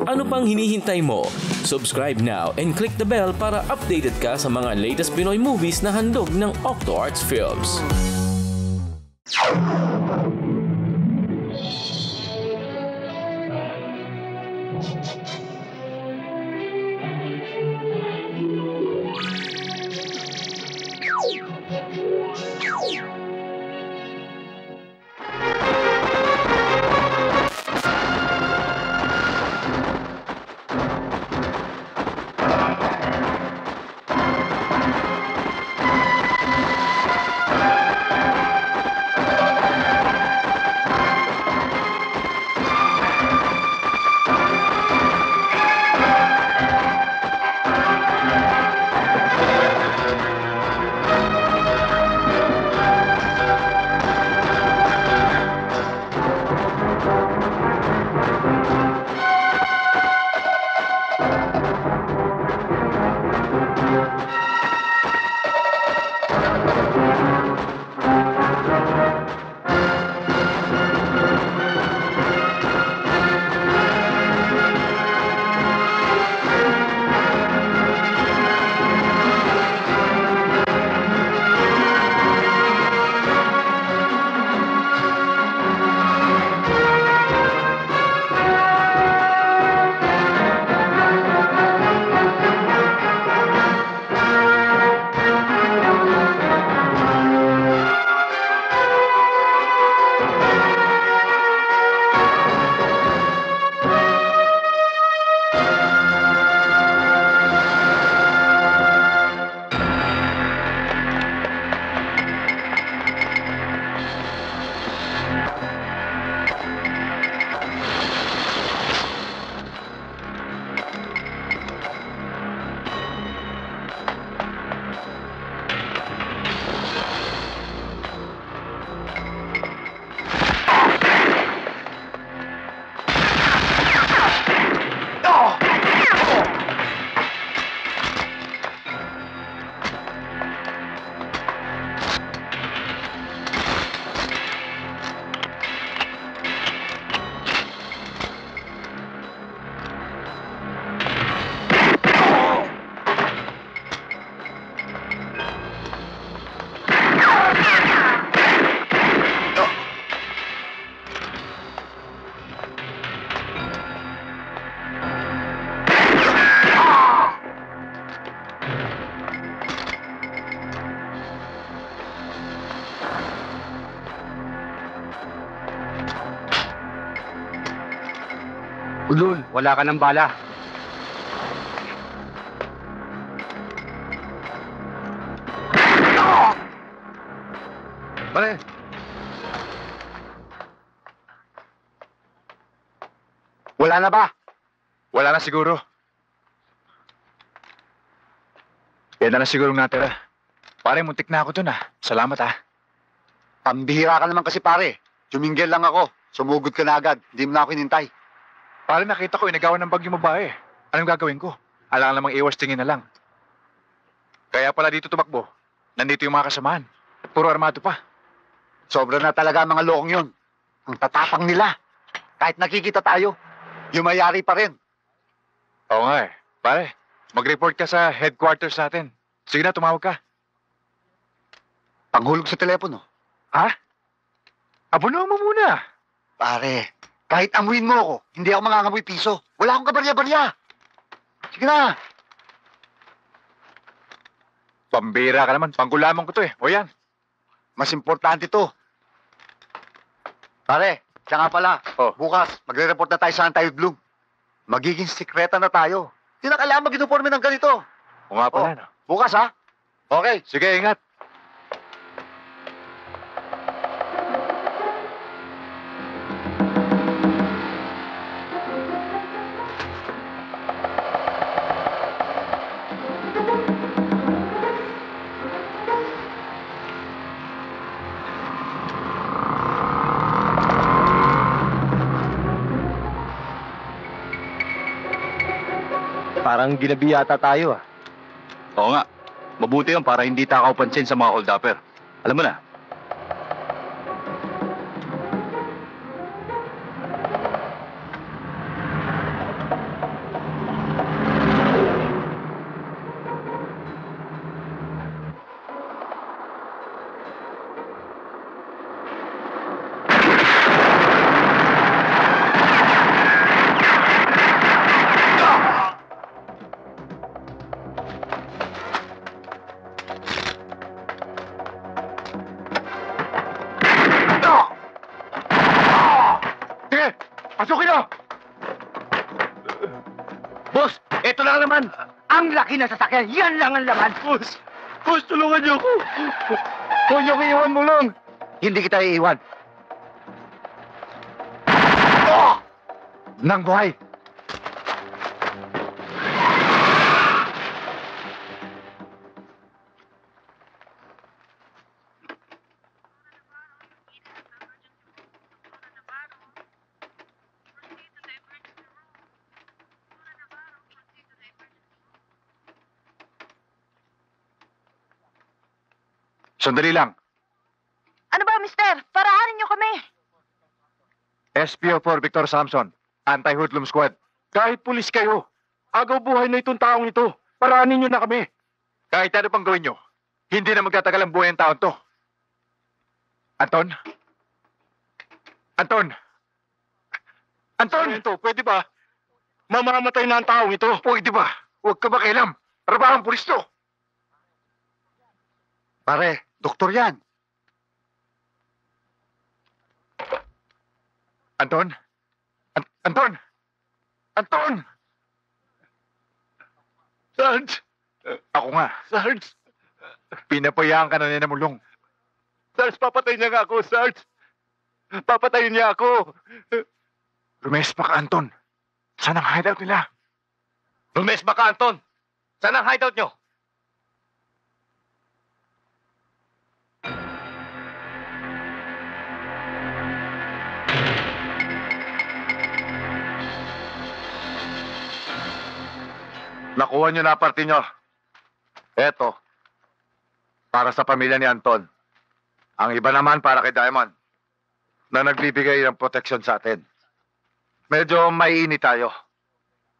Ano pang hinihintay mo? Subscribe now and click the bell para updated ka sa mga latest Pinoy movies na handog ng Octo Arts Films. Ulol, wala ka ng bala. Pare! Wala na ba? Wala na siguro. Yan na siguro natira. Pare, muntik na ako dun ah. Salamat ah. Pambihira ka naman kasi pare. Jumingel lang ako. Sumugod ka na agad. Hindi mo na ako hinintay. Pare, nakita ko inagawan ng bagyo babae. Anong gagawin ko? Alang namang iwas tingin na lang. Kaya pala dito tumakbo. Nandito yung mga kasamahan. At puro armado pa. Sobra na talaga ang mga lokong yun. Ang tatapang nila. Kahit nakikita tayo, yumayari pa rin. Oo nga eh. Pare, mag-report ka sa headquarters natin. Sige na, tumawag ka. Paghulog sa telepono. Ha? Abunuhan mo muna. Pare, kahit amuin mo ako, hindi ako mangangamoy piso. Wala akong kabarya-barya. Sige na. Pambira ka naman. Panggulamang ko to eh. O yan. Mas importante to. Pare, siya nga pala. Oh. Bukas, magre-report na tayo sa Anti-Bloom. Magiging sikreta na tayo. Hindi na kailangan mag-uniforme ng ganito. O nga pala, no? Bukas ha? Okay. Sige, ingat. Parang ginabi yata tayo ah. Oo nga. Mabuti yun para hindi takaw pansin sa mga hold-upper. Alam mo na. Boss, ito lang naman. Ang laki na sasakyan. Yan lang ang laman. Boss, tulungan niyo ako. Huwag niyo iiwan mo lang. Hindi kita iiwan. Nang buhay. Sandali lang. Ano ba, mister? Paraanin niyo kami. SPO4 Victor Samson, Anti-Hoodlum Squad. Kahit pulis kayo, agaw buhay na itong taong ito. Paraanin nyo na kami. Kahit ano pang gawin nyo, hindi na magtatagal ang buhay ng taon to. Anton? Anton? Anton! Ito, pwede ba? Mamamatay na ang taong ito. Pwede ba? Huwag ka makialam. Trabahang pulis to. Pare, doktor yan. Anton? Anton! Anton! Sarge! Ako nga. Sarge! Pinapayaan ka na niya na mulong. Sarge, papatayin niya nga ako, Sarge! Papatayin niya ako! Lumespa ka, Anton. Saan ang hideout nila? Lumesba ka, Anton. Saan ang hideout niyo? Nakuha niyo na parte niyo. Eto, para sa pamilya ni Anton. Ang iba naman para kay Diamond, na nagbibigay ng proteksyon sa atin. Medyo maiinit tayo.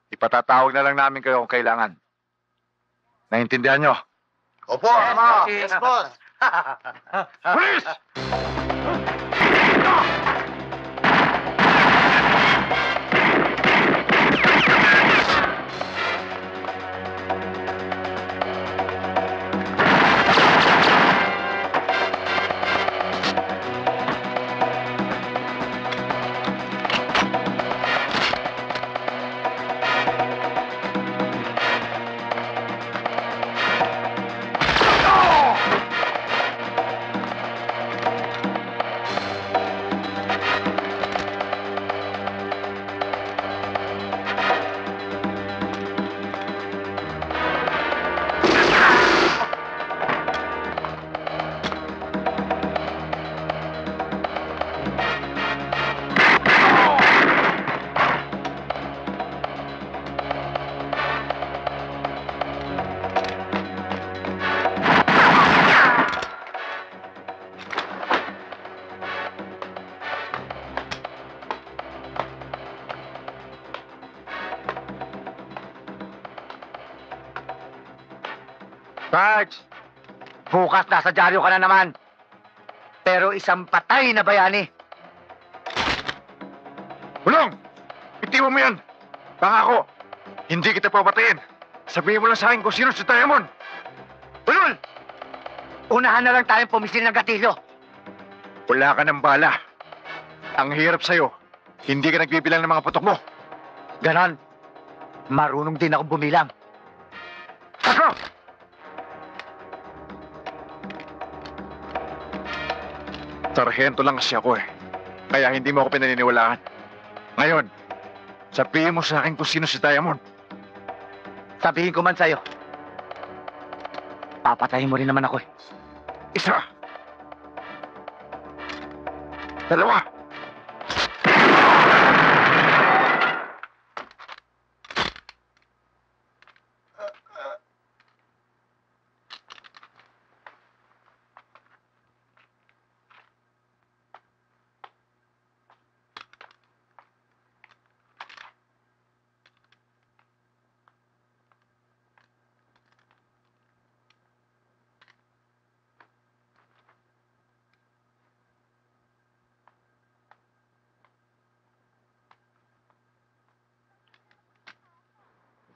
Ipatatawag na lang namin kayo kung kailangan. Naintindihan niyo? Opo, Ama. Yes, boss. Police! Sarge, bukas nasa dyaryo ka na naman. Pero isang patay na bayani. Bulong! Itiwan mo yan! Pangako, hindi kita papatayin. Sabihin mo lang sa akin kung sino si Diamond. Ulul! Unahan na lang tayong pumisil ng gatilyo. Wala ka ng bala. Ang hirap sa'yo, hindi ka nagbibilang ng mga putok mo. Ganon. Marunong din ako bumilang. Ako! Sarhento lang kasi ako eh. Kaya hindi mo ako pinaniniwalaan. Ngayon, sabihin mo sa akin kung sino si Diamond. Sabihin ko man sa'yo. Papatayin mo rin naman ako eh. Isa. Dalawa.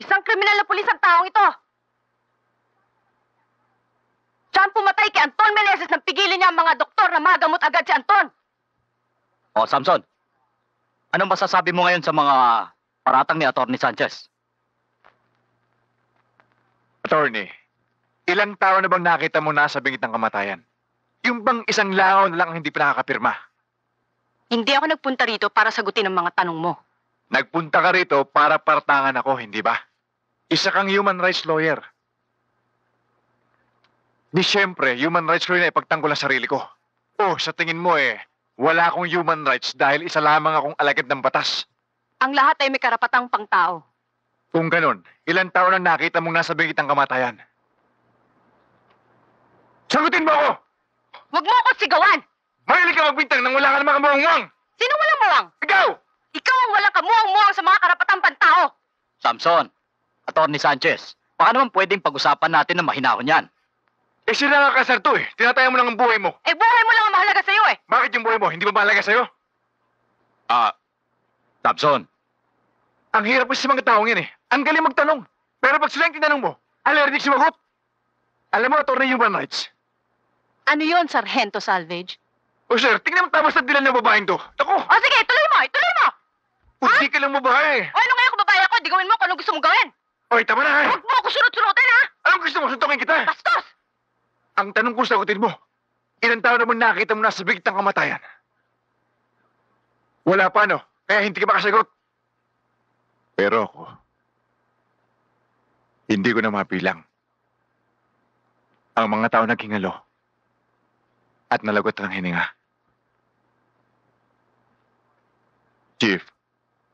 Isang kriminal na pulis ang taong ito. Siya ang pumatay kay Anton Meneses nang pigilin niya ang mga doktor na magamot agad si Anton. O, Samson. Anong masasabi mo ngayon sa mga paratang ni Atty. Sanchez. Attorney, ilang tao na bang nakita mo na sa bingit ng kamatayan? Yung bang isang langaw na lang ang hindi pa nakakapirma? Hindi ako nagpunta rito para sagutin ang mga tanong mo. Nagpunta ka rito para partangan ako, hindi ba? Isa kang human rights lawyer. Di syempre, human rights lawyer na ipagtanggol ang sarili ko. Oh, sa tingin mo wala akong human rights dahil isa lamang akong alagad ng batas. Ang lahat ay may karapatang pangtao. Kung ganun, ilang taon na nakita mong nasa bingit ng kamatayan? Sagutin mo ako! Huwag mo ako sigawan! Mahilig ka magbintang nang wala ka namang kamuhang-muhang! Sino walang mawang? Ikaw! Ikaw ang walang kamuhang-muhang sa mga karapatang pantao! Samson, Atty. Sanchez, baka naman pwedeng pag-usapan natin na mahinahon yan. Sila nga kasar to Tinataya mo lang ang buhay mo. Buhay mo lang ang mahalaga sa'yo Bakit yung buhay mo? Hindi ba mahalaga sa'yo? Samson, Ang hirap kasi sa mga taong yan Ang galing magtanong. Pero pag sila yung tinanong mo, allergic sumagot. Alam mo, attorney human rights. Ano yon, Sargento Salvage? O sir, tingnan mo tama sa dilan ng babaeng to. Ako, O sige, tuloy mo! Ituloy mo! puti ka lang babae. O ano kaya kung babae ako? Di gawin mo kung ano gusto mong gawin! Oy, tama na Huwag mo ako sunod-sunutin, ha! Anong gusto mo? Suntukin kita. Bastos! Ang tanong ko sagutin mo, ilang taon naman nakita mo na sa bigit ng kamatayan? Wala pa, no? Kaya hindi ka makasagot. Pero ako, hindi ko na mapilang ang mga tao naghingalo at nalagot ng hininga. Chief,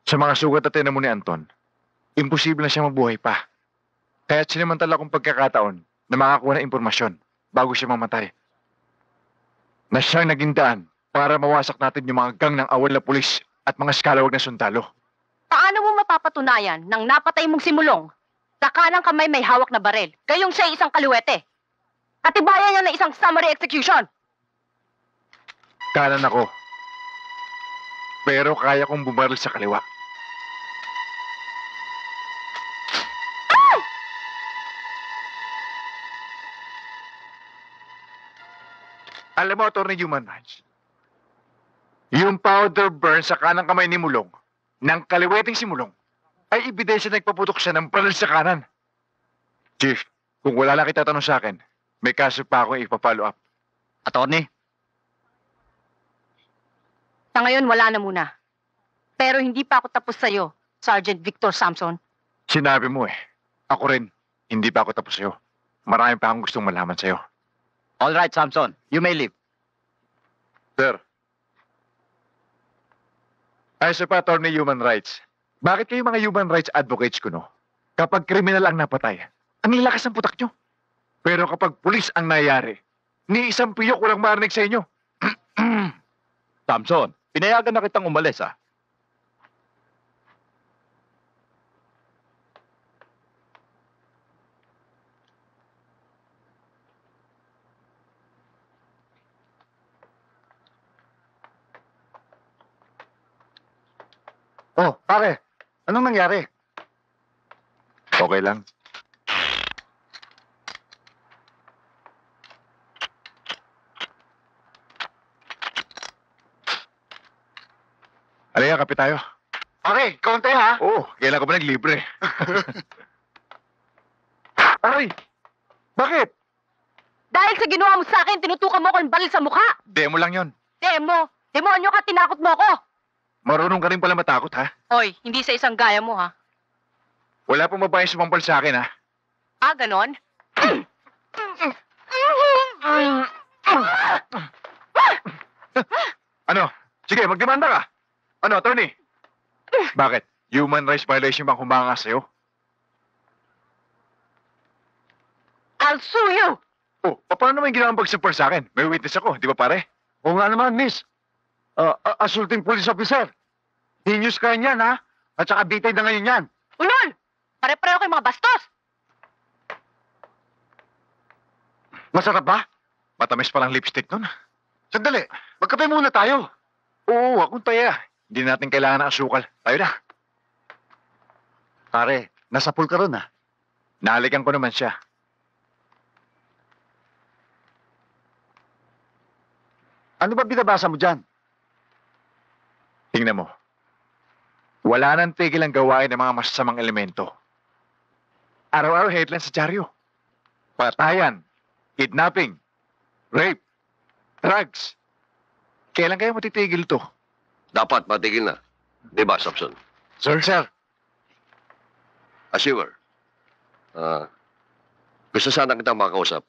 sa mga sugat at tinan mo ni Anton, imposible na siya mabuhay pa. Kaya't sinamantala kong pagkakataon na makakuha ng impormasyon bago siya mamatay. Na siyang naging daan para mawasak natin yung mga gang ng awal na pulis at mga skalawag na sundalo. Paano mo mapapatunayan nang napatay mong simulong sa kanang kamay may hawak na barel, gayong siya isang kaliwete? At ibayan niya ng isang summary execution. Kanan ako. Pero kaya kong bumaril sa kaliwa. Alam mo, Atty. Human Rights, yung powder burn sa kanang kamay ni Mulong, ng kaliweting si Mulong, ay ebidensya na nagpaputok siya ng baril sa kanan. Chief, kung wala lang kita tanong sa akin, may kaso pa akong ipapollow up. Attorney, Sa ngayon, wala na muna. Pero hindi pa ako tapos sa'yo, Sergeant Victor Samson. Sinabi mo Ako rin, hindi pa ako tapos sa'yo. Marami pa akong gustong malaman sa'yo. all right, Samson, you may leave. Sir. Ay, sa pa, Attorney Human Rights. Bakit kayo mga human rights advocates ko, no? Kapag kriminal ang napatay, ang lalakas ng putak nyo. Pero kapag pulis ang nangyayari, ni isang piyok walang marinig sa inyo. Samson, pinayagan na kitang umalis, Oh, pare, anong nangyari? Okay lang. Halika, kape tayo. Pare, kaunti ha? Oo, kailan ko ba naglibre? Aray! Bakit? Dahil sa ginawa mo sa akin, tinutukan mo ako ng baril sa mukha. Demo lang yon. Demo! Demonyo ka, tinakot mo ako. Marunong ka rin pala matakot, ha? Hoy, hindi sa isang gaya mo, ha? Wala pong babae sumampal sa akin, ha? Ah, ganon? Ano? Sige, magdemanda ka. Ano, attorney? Bakit? Human rights violation bang humanga sa'yo? I'll sue you! Oh, paano naman ginawang pagsampal sa akin? May witness ako, di ba pare? Oo nga naman, miss. Assaulting police officer. Heinous crime yan, ha? At saka bitay na ngayon yan. Ulol! Pare-pareho kayo mga bastos! Masarap ba? Matamis palang lipstick nun. Sandali, magkape muna tayo. Oo, akong taya. Hindi natin kailangan ng asukal. Tayo na. Pare, nasa pool ka ron, ha? Nahalikan ko naman siya. Ano ba binabasa mo dyan? Tingnan mo. Wala nang tigil ang gawain ng mga masasamang elemento. Araw-araw headline sa dyaryo. Patayan, kidnapping, rape, drugs. Kailan kaya matitigil to? Dapat matigil na. Di ba, Samson? Sir. As you were. Gusto sana kitang makausap.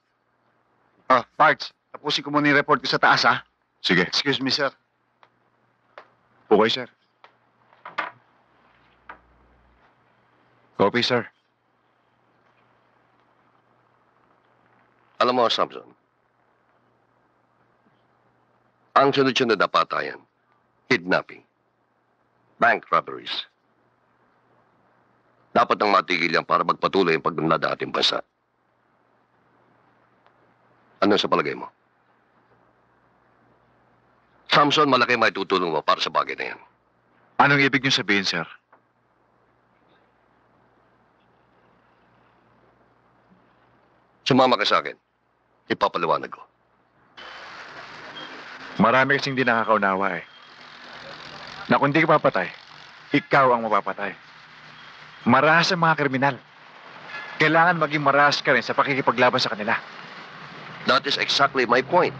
Parts, tapusin ko muna yung report ko sa taas, ha? Sige. Excuse me, sir. Okay, sir. Copy, sir. Alam mo, Samson, ang sunod-sunod na patayan, kidnapping, bank robberies. Dapat nang matigil yan para magpatuloy ang pagdunlad ng ating bansa. Ano sa palagay mo? Samson, malaki may tutulong mo para sa bagay na yan. Anong ibig niyo sabihin, sir? Sumama ka sa akin. Ipapaliwanag ko. Marami kasing di nakakaunawa eh. Na kung di ka papatay, ikaw ang mapapatay. Marahas ang mga kriminal. Kailangan maging marahas ka rin sa pakikipaglaban sa kanila. That is exactly my point.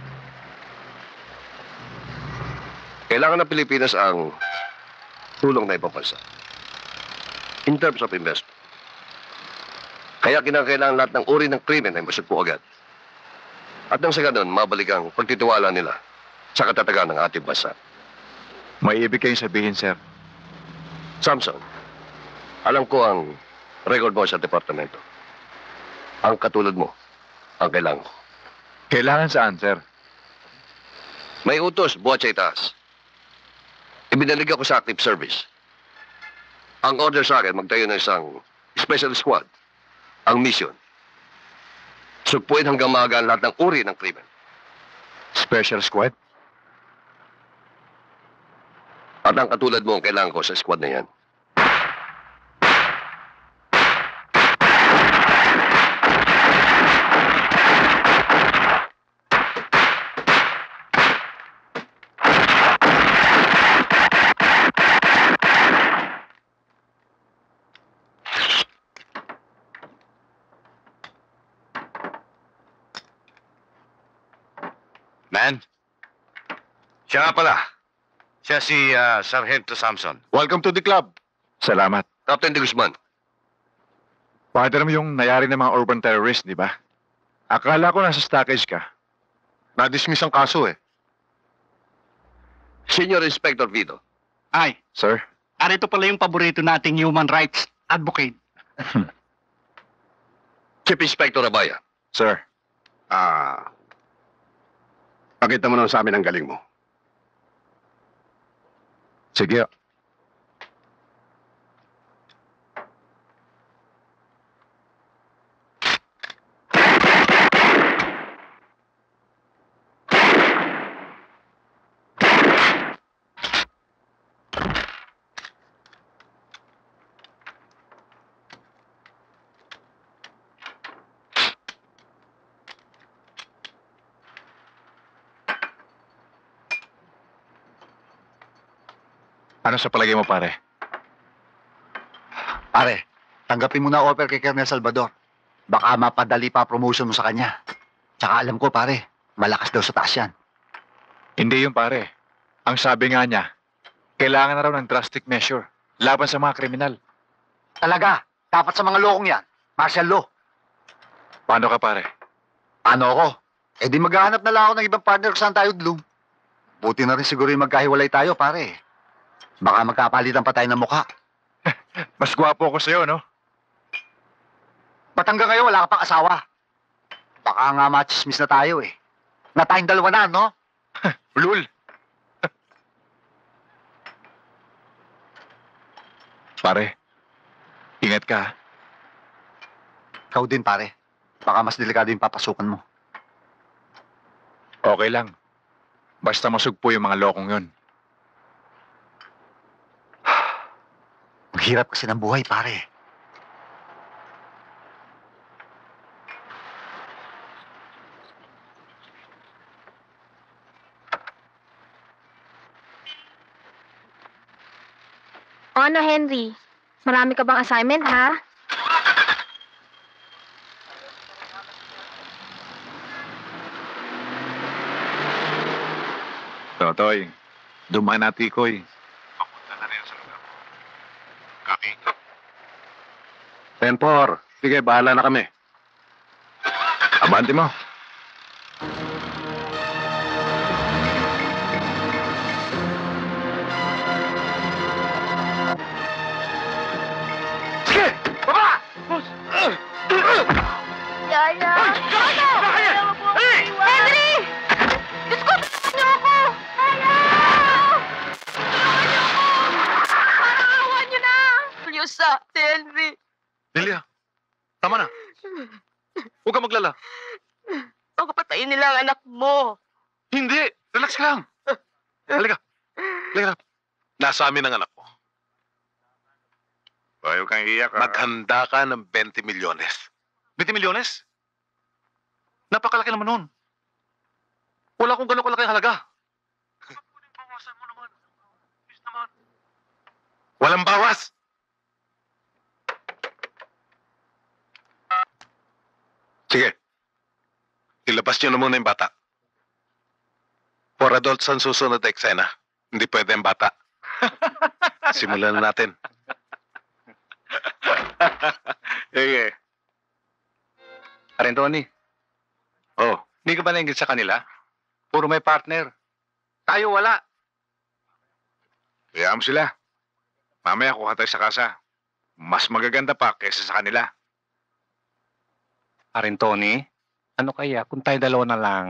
Kailangan ng Pilipinas ang tulong na ibang bansa. In terms of investment. Kaya kinakailangan lahat ng uri ng krimen ay masugpo agad. At nang sa ganun, mabalik ang pagtitiwala nila sa katatagan ng ating bansa. May ibig kayong sabihin, sir. Samson, alam ko ang record mo sa departamento. Ang katulad mo, ang kailangan ko. Kailangan saan, sir? May utos, buhat sa itaas. Ibinalig ako sa active service. Ang order sa akin, magtayo ng isang special squad. Ang mission. Sugpuin hanggang maagaan lahat ng uri ng krimen. Special squad? At ang katulad mo ang kailangan ko sa squad na yan. Man? Siya nga pala. Siya si Sargento Samson. Welcome to the club. Salamat. Captain De Guzman, Partner mo yung nayari ng mga urban terrorist, di ba? Akala ko nasa stockage ka. Na-dismiss ang kaso eh. Senior Inspector Vito. Ay, Sir? arito pala yung paborito nating human rights advocate. Chief Inspector Abaya. Sir? Pakita mo naman sa amin ang galing mo. Sige. Ano sa palagay mo, pare? Pare, tanggapin mo na offer kay Colonel Salvador. Baka mapadali pa promotion mo sa kanya. Tsaka alam ko, pare, malakas daw sa taas yan. Hindi yun, pare. Ang sabi nga niya, kailangan na raw ng drastic measure laban sa mga kriminal. Talaga, dapat sa mga lokong yan, martial law. Paano ka, pare? Ano ako? Eh di maghahanap na lang ako ng ibang partner kung saan tayo gloom. Buti na rin siguro yung magkahiwalay tayo, pare. Baka magkapalitan pa tayo ng mukha. Mas gwapo ako sa'yo, no? Ba't hanggang ngayon wala ka pang asawa? Baka nga machismis na tayo eh. Na tayong dalawa na, no? Ulul! Pare, ingat ka. Ha? Ikaw din, pare. Baka mas delikado yung papasukan mo. Okay lang. Basta masugpo yung mga lokong yun. Ang hirap kasi ng buhay, pare. ano, Henry? Marami ka bang assignment, ha? Totoy, dumaan na tikoy. Papunta na rin sa lugar. Kaki. Tempor, sige, bahala na kami. Abante mo. Sige! Baba! Yaya! Yaya! Henry! Diyos ko, niyo ako! Parang awa niyo na! Lusa, si Henry. Lilia, tama na. Huwag ka maglala. Baka patayin nila ang anak mo. Hindi! Relax ka lang. Halika. Halika. Nasa amin ang anak mo. Huwag kang iiyak. Maghanda ka ng 20 milyones. 20 milyones? Napakalaki naman nun. Wala akong gano'ng kalaki halaga. Walang bawas. Sige. Ilabas niyo na muna yung bata. For adults ang susunod na eksena. Hindi pwede ang bata. Simulan na natin. Sige. Arin, Tony. Oh, hindi ka ba nainggit sa kanila? Puro may partner. Tayo wala. Kaya mo sila. Mamaya kuha tayo sa kasa. Mas magaganda pa kaysa sa kanila. Arin, Tony, ano kaya kung tayo dalawa na lang?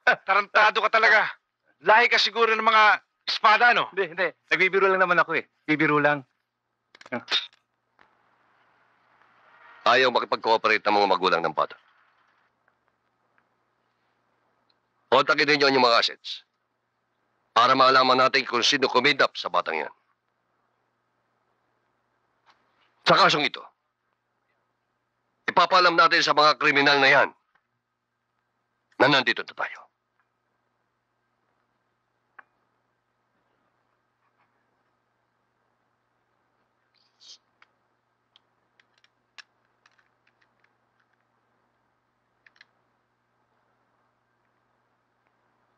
Tarantado ka talaga. Lahi ka siguro ng mga espada, no? Hindi. Nagbibiro lang naman ako eh. Bibiro lang. Ayaw makipag-cooperate ng mga magulang ng bata. Kontakin ninyo ang inyong mga assets para maalaman natin kung sino kumidap sa batang yan. Sa kasong ito, ipapaalam natin sa mga kriminal na yan na nandito na tayo.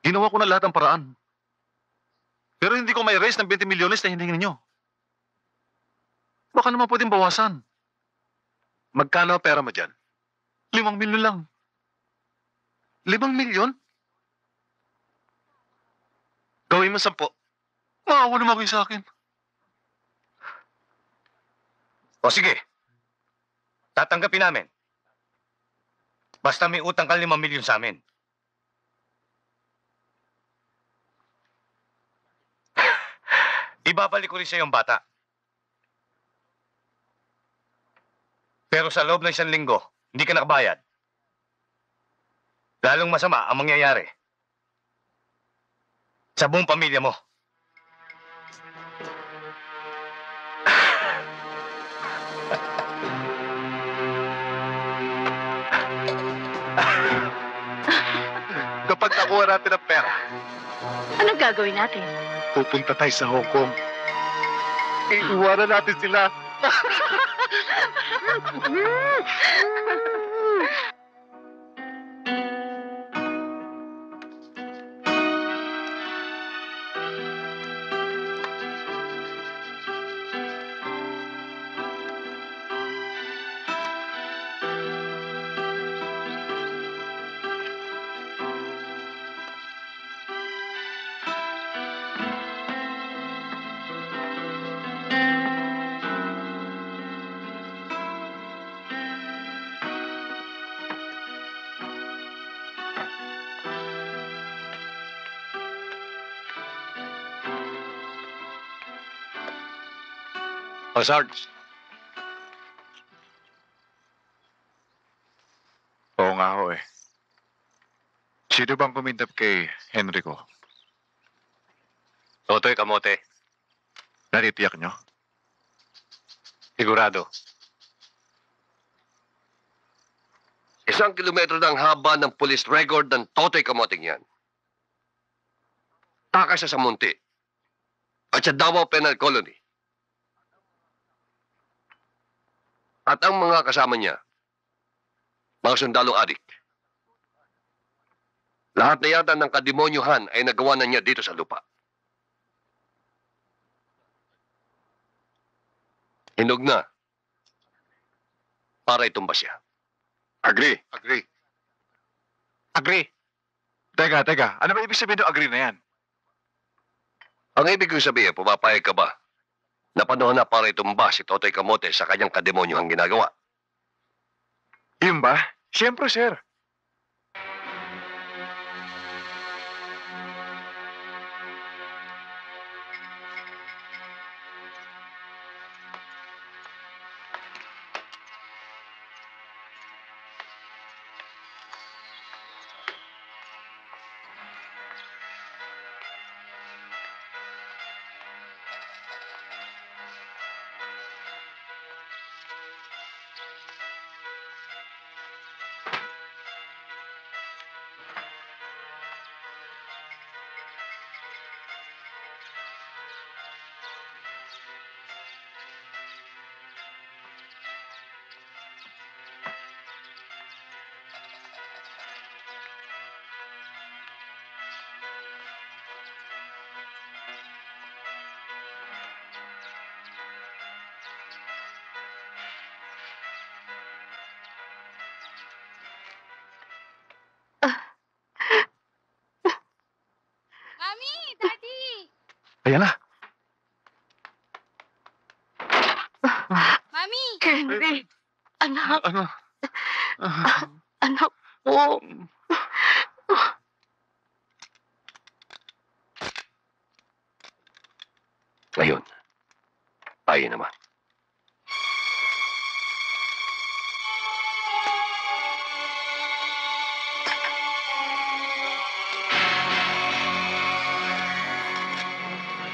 Ginawa ko na lahat ng paraan. Pero hindi ko may raise ng 20 milyones na hinihingi ninyo. Baka naman pwedeng bawasan. Magkano ang pera mo dyan? 5 milyon lang. 5 milyon? Gawin mo 10. Maawa naman kayo sa akin. O sige. Tatanggapin namin. Basta may utang ka 5 milyon sa amin. Ibabalik ko rin sa yung bata. Pero sa loob ng 1 linggo, hindi ka nakabayad. Lalong masama ang mangyayari sa buong pamilya mo. Kapag nakuha natin ang pera, Anong gagawin natin? pupunta tayo sa Hong Kong. Iiwanan natin sila. O, Sarge, Oo nga ho eh. Sino bang kumintap kay Henrico? Totoy kamote. Natitiyak nyo? Sigurado. 1 kilometro ng haba ng police record ng Totoy Kamoting yan. Takas siya sa munti. at sa Davao Penal Colony. At ang mga kasama niya, mga sundalong adik. Lahat na yata ng kademonyohan ay nagawa na niya dito sa lupa. Hinog na para itumba siya. Agree. Teka. Ano ba ibig sabihin ng agree na yan? Ang ibig kong sabihin, pumapayag ka ba na panahon na para itumba si Totoy Kamote sa kanyang kademonyohang ginagawa? Yun ba? Siyempre, sir. Mami! Daddy! Ayan na. Mami! Henry, anak, Ano? anak po. Ngayon, tayo naman.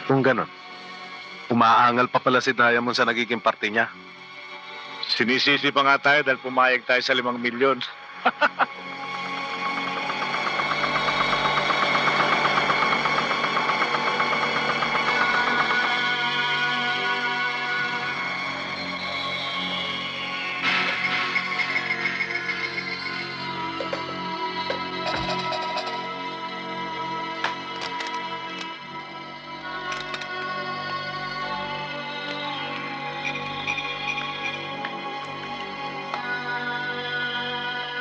Kung ganon, umaangal pa pala si Diamond sa nagiging parte niya. Sinisisi pa nga tayo dahil pumayag tayo sa 5 milyon.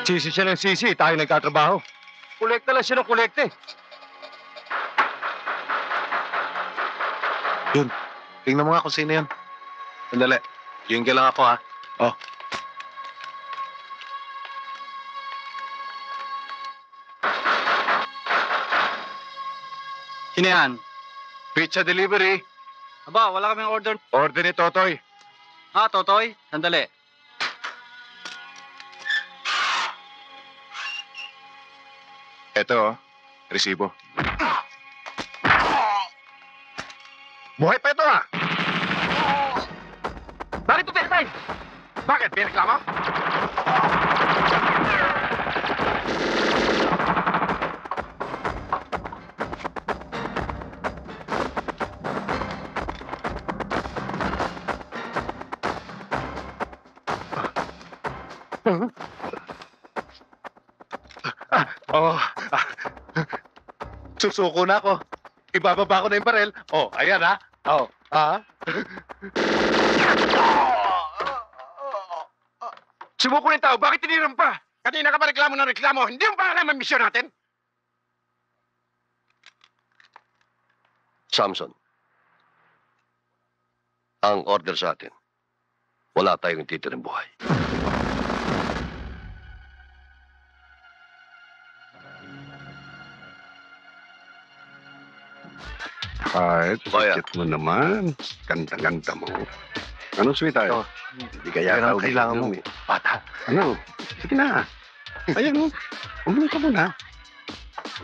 Sisi siya ng sisi, tayo nagkatrabaho. Kolekta lang siya ng kolekte. Tingnan mo nga kung sino yan. Sandali. Yung lang ako, ha? Oh. Sino yan? Pizza delivery. Aba, wala kaming order. Order ni Totoy. Ha, Totoy? Sandali. Eto, resibo. Buhay pa ito, ha? Bakit ito, Tetay? Bakit? May reklamo? Oh. Susuko na ako. Ibababa ko na yung barel. Oh, ayan, ha? Oh, ha? Sumuko ng tao, bakit tiniram pa? Kanina ka pa reklamo ng reklamo, hindi mo pa alam ang misyon natin? Samson, ang order sa atin, wala tayong titirang buhay. Ay, Bayan. tikit mo naman. Ganda-ganda mo. Ano, sweet tayo? Hindi kaya Yan ang tawag kailangan mo. mo. Bata. Ano? Sige na. Ayan mo. Umuwi ka muna.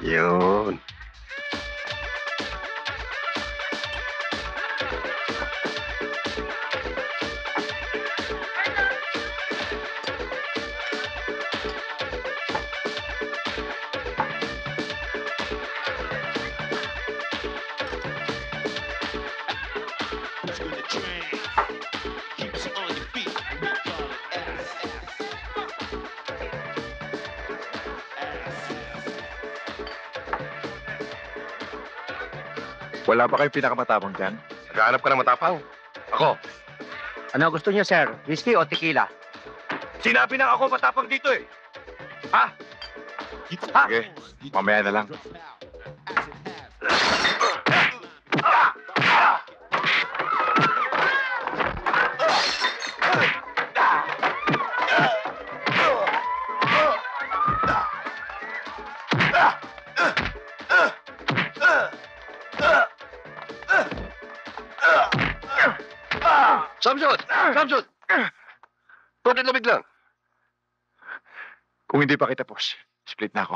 Yun. Wala ba kayong pinakamatapang dyan? Naghahanap ka ng matapang. Ako. Ano gusto niyo, sir? Whiskey o tequila? Sinabi na ako matapang dito eh. Ha? Sige, mamaya na lang. Samson! Samson! Bakit lamig lang? Kung hindi pa kita, boss, split na ako.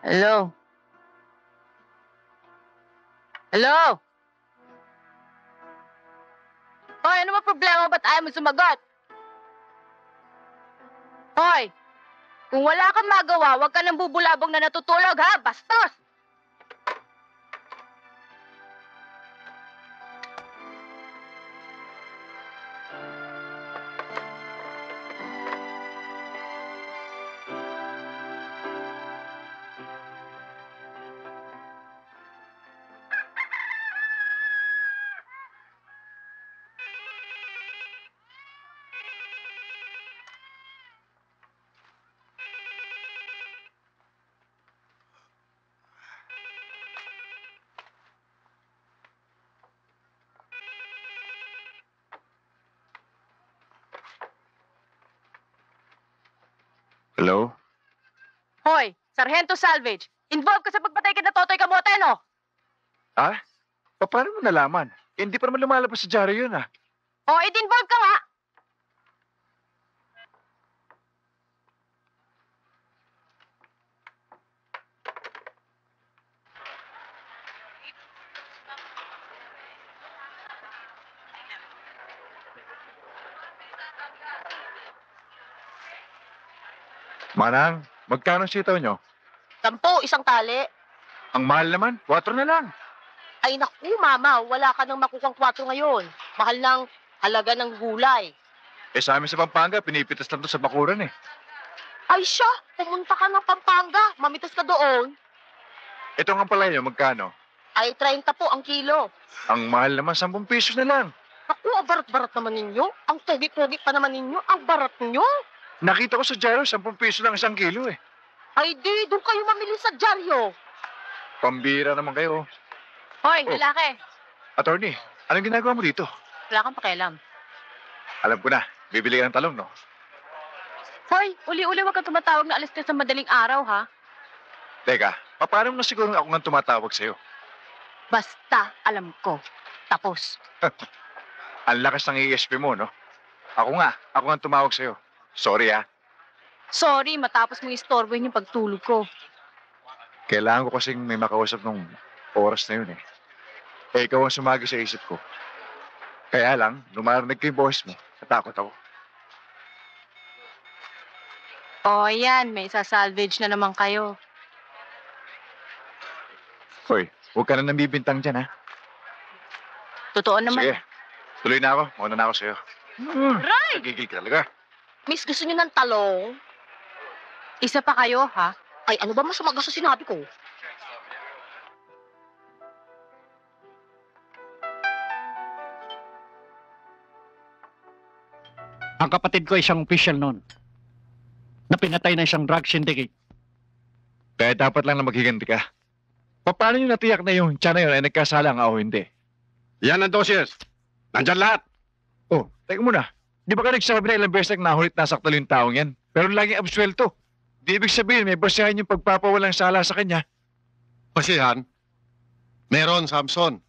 Hello? Hello? Hoy, ano ba problema? Ba't ayaw mo sumagot? Hoy, kung wala kang magawa, huwag ka nang bubulabong na natutulog, ha? Bastos! Hello? Hoy, Sargento Salvage, involved ka sa pagpatay kay na Totoy Kamote, no? Ha? Paano mo nalaman? Eh, hindi pa naman lumalabas sa dyaryo yun, ah. O, ed-involved ka nga! Manang, magkano sitaw nyo? 10, isang tali. Ang mahal naman, 4 na lang. Ay naku, mama, wala ka nang makukuhang 4 ngayon. Mahal ng halaga ng gulay. Eh sa amin sa Pampanga, pinipitas lang to sa bakuran eh. Ay siya, pumunta ka ng Pampanga. Mamitas ka doon. Ito nga pala yun, magkano? Ay 30 po ang kilo. Ang mahal naman, 10 pisos na lang. Naku, ang barat-barat naman ninyo. Ang pogi-pogi pa naman ninyo. Ang barat ninyo. Nakita ko sa dyaryo, 10 piso lang 1 kilo eh. Ay di, doon kayo mamili sa dyaryo. Pambira naman kayo. Hoy, Oh. lalaki. Attorney, anong ginagawa mo dito? Wala kang pakialam. Alam ko na, bibili ka ng talong, no? Hoy, uli-uli wag kang tumatawag na alis ka sa madaling araw, ha? Teka, paano mo na siguro ako nga tumatawag sa'yo? Basta, alam ko. Tapos. Ang lakas ng ESP mo, no? Ako nga tumawag sa'yo. Sorry, ah. Sorry, matapos mong istorbohin yung pagtulog ko. Kailangan ko kasing may makausap nung oras na yun, eh. Eh, ikaw ang sumagi sa isip ko. Kaya lang, nung marinig ko yung boses mo, natakot ako. O, yan. May isa-salvage na naman kayo. Hoy, huwag ka na nambibintang dyan, ha? Totoo naman. Sige, tuloy na ako. Mauna na ako sa'yo. Right! Nagigil ka talaga. Miss, gusto niyo ng talong? Isa pa kayo, ha? Ay, ano ba masama sa sinabi ko? Ang kapatid ko ay isang official noon na pinatay na isang drug syndicate. Kaya dapat lang na maghiganti ka. Paano nyo natiyak na yung tiyan na yun ay nagkasala nga o hindi? Yan ang doses. Nandyan lahat. Oh, teka muna. Di ba ka nagsabi na ilang beses na nahulit nasaktal yung taong yan? Pero laging absuelto. Di ibig sabihin may basehan yung pagpapawalang sala sa kanya. Basihan? Meron, Samson.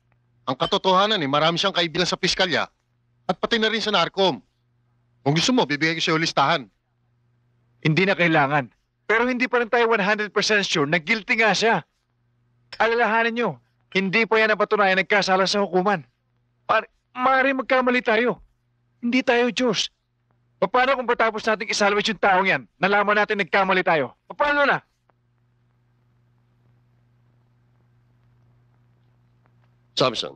Ang katotohanan marami siyang kaibigan sa piskalya at pati na rin sa NARCOM. Kung gusto mo, bibigay ko sa'yo listahan. Hindi na kailangan. Pero hindi pa rin tayo 100% sure na guilty nga siya. Alalahanin nyo, hindi pa yan napatunayan nagkasala sa hukuman. Maaari magkamali tayo. Hindi tayo Diyos. Paano kung patapos nating isalvage yung taong yan, nalaman natin nagkamali tayo? Paano na? Samson,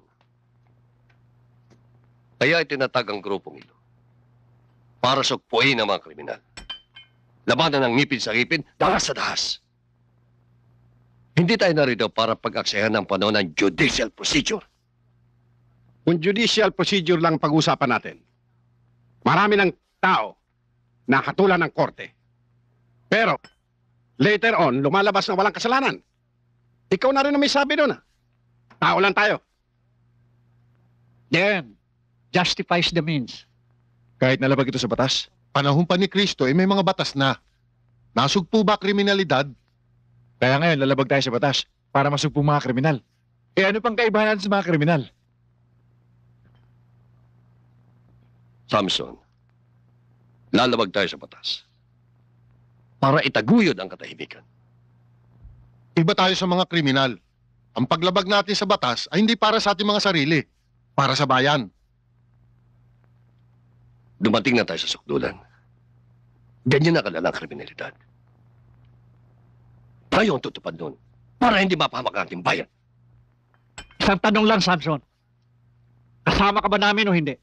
kaya itinatag ang grupong ito para sugpuin ang mga kriminal. Labanan ng ngipin sa ngipin, dahas sa dahas. Hindi tayo narito para pag-aksayan ng panahon ng judicial procedure. Kung judicial procedure lang pag-usapan natin, marami ng tao na katulan ng korte. Pero, later on, lumalabas na walang kasalanan. Ikaw na rin ang may sabi doon. Tao lang tayo. Then, justifies the means. Kahit nalabag ito sa batas? Panahon pa ni Kristo, may mga batas na. Nasugpo ba kriminalidad? Kaya ngayon, lalabag tayo sa batas para masugpong mga kriminal. Ano pang kaibahan natin sa mga kriminal? Samson, lalabag tayo sa batas para itaguyod ang katahimikan. Iba tayo sa mga kriminal. Ang paglabag natin sa batas ay hindi para sa ating mga sarili, para sa bayan. Dumating na tayo sa sukdulan. Ganyan na kalalang kriminalidad. Tayo ang tutupad nun para hindi mapahamak ang ating bayan. Isang tanong lang, Samson. Kasama ka ba namin o hindi?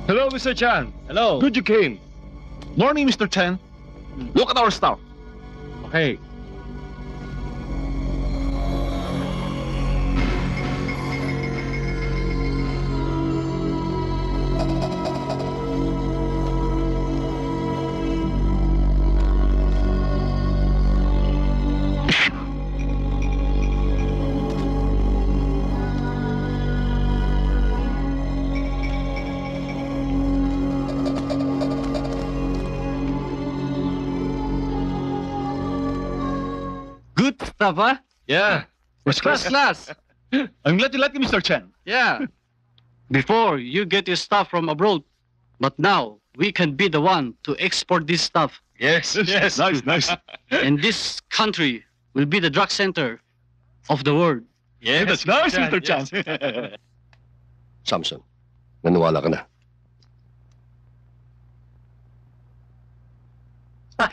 Hello, Mr. Chan. Hello. Good you came. Morning, Mr. Chen. Look at our stuff. Okay. Good stuff, huh? Yeah. First class. I'm glad you like it, Mr. Chen. Yeah. Before, you get your stuff from abroad. But now, we can be the one to export this stuff. Yes, yes. Nice. And this country will be the drug center of the world. Yeah, that's nice, Mr. Chan. Samson, naniwala ka na.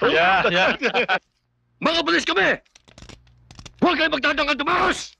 Yeah. Mga pulis kami! Huwag kayo magtatanggal tumakos!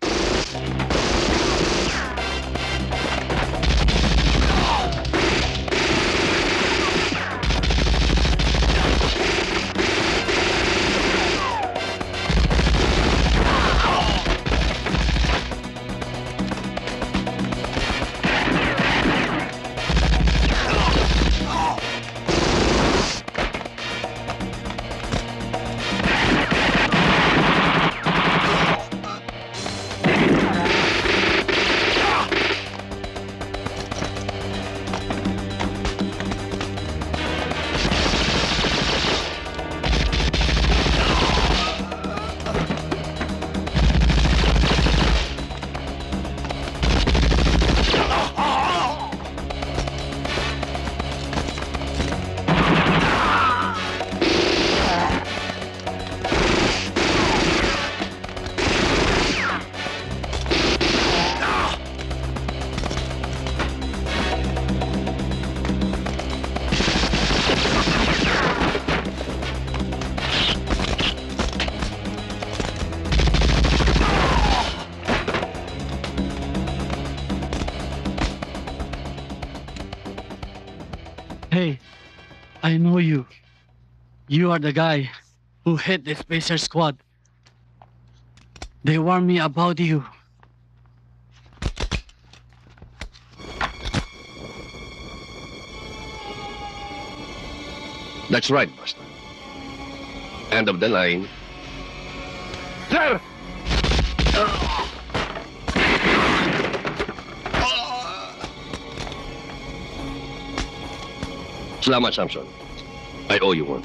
Hey, I know you. You are the guy who hit the Spacer Squad. They warned me about you. That's right, Buster. End of the line. Sir! Salamat, Samson. I owe you one.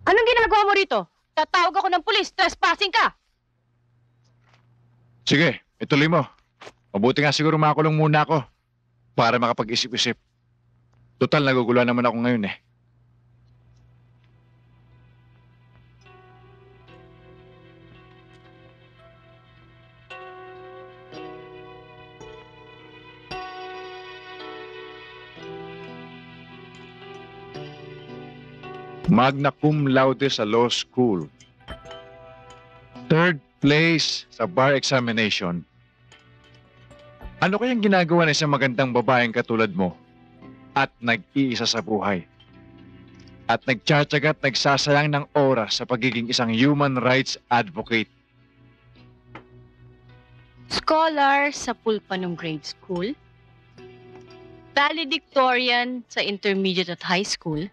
Anong ginagawa mo rito? Tatawag ako ng pulis. Trespassing ka. Sige, ituloy mo. Mabuti nga siguro makakulong muna ako para makapag-isip-isip. Total, naguguluhan naman ako ngayon eh. Magna cum laude sa law school. Third place sa bar examination. Ano kayang ginagawa ng isang magandang babaeng katulad mo at nag-iisa sa buhay? At nagtsatsaga at nagsasayang ng oras sa pagiging isang human rights advocate. Scholar sa Pulpanong Grade School. Valedictorian sa intermediate at high school.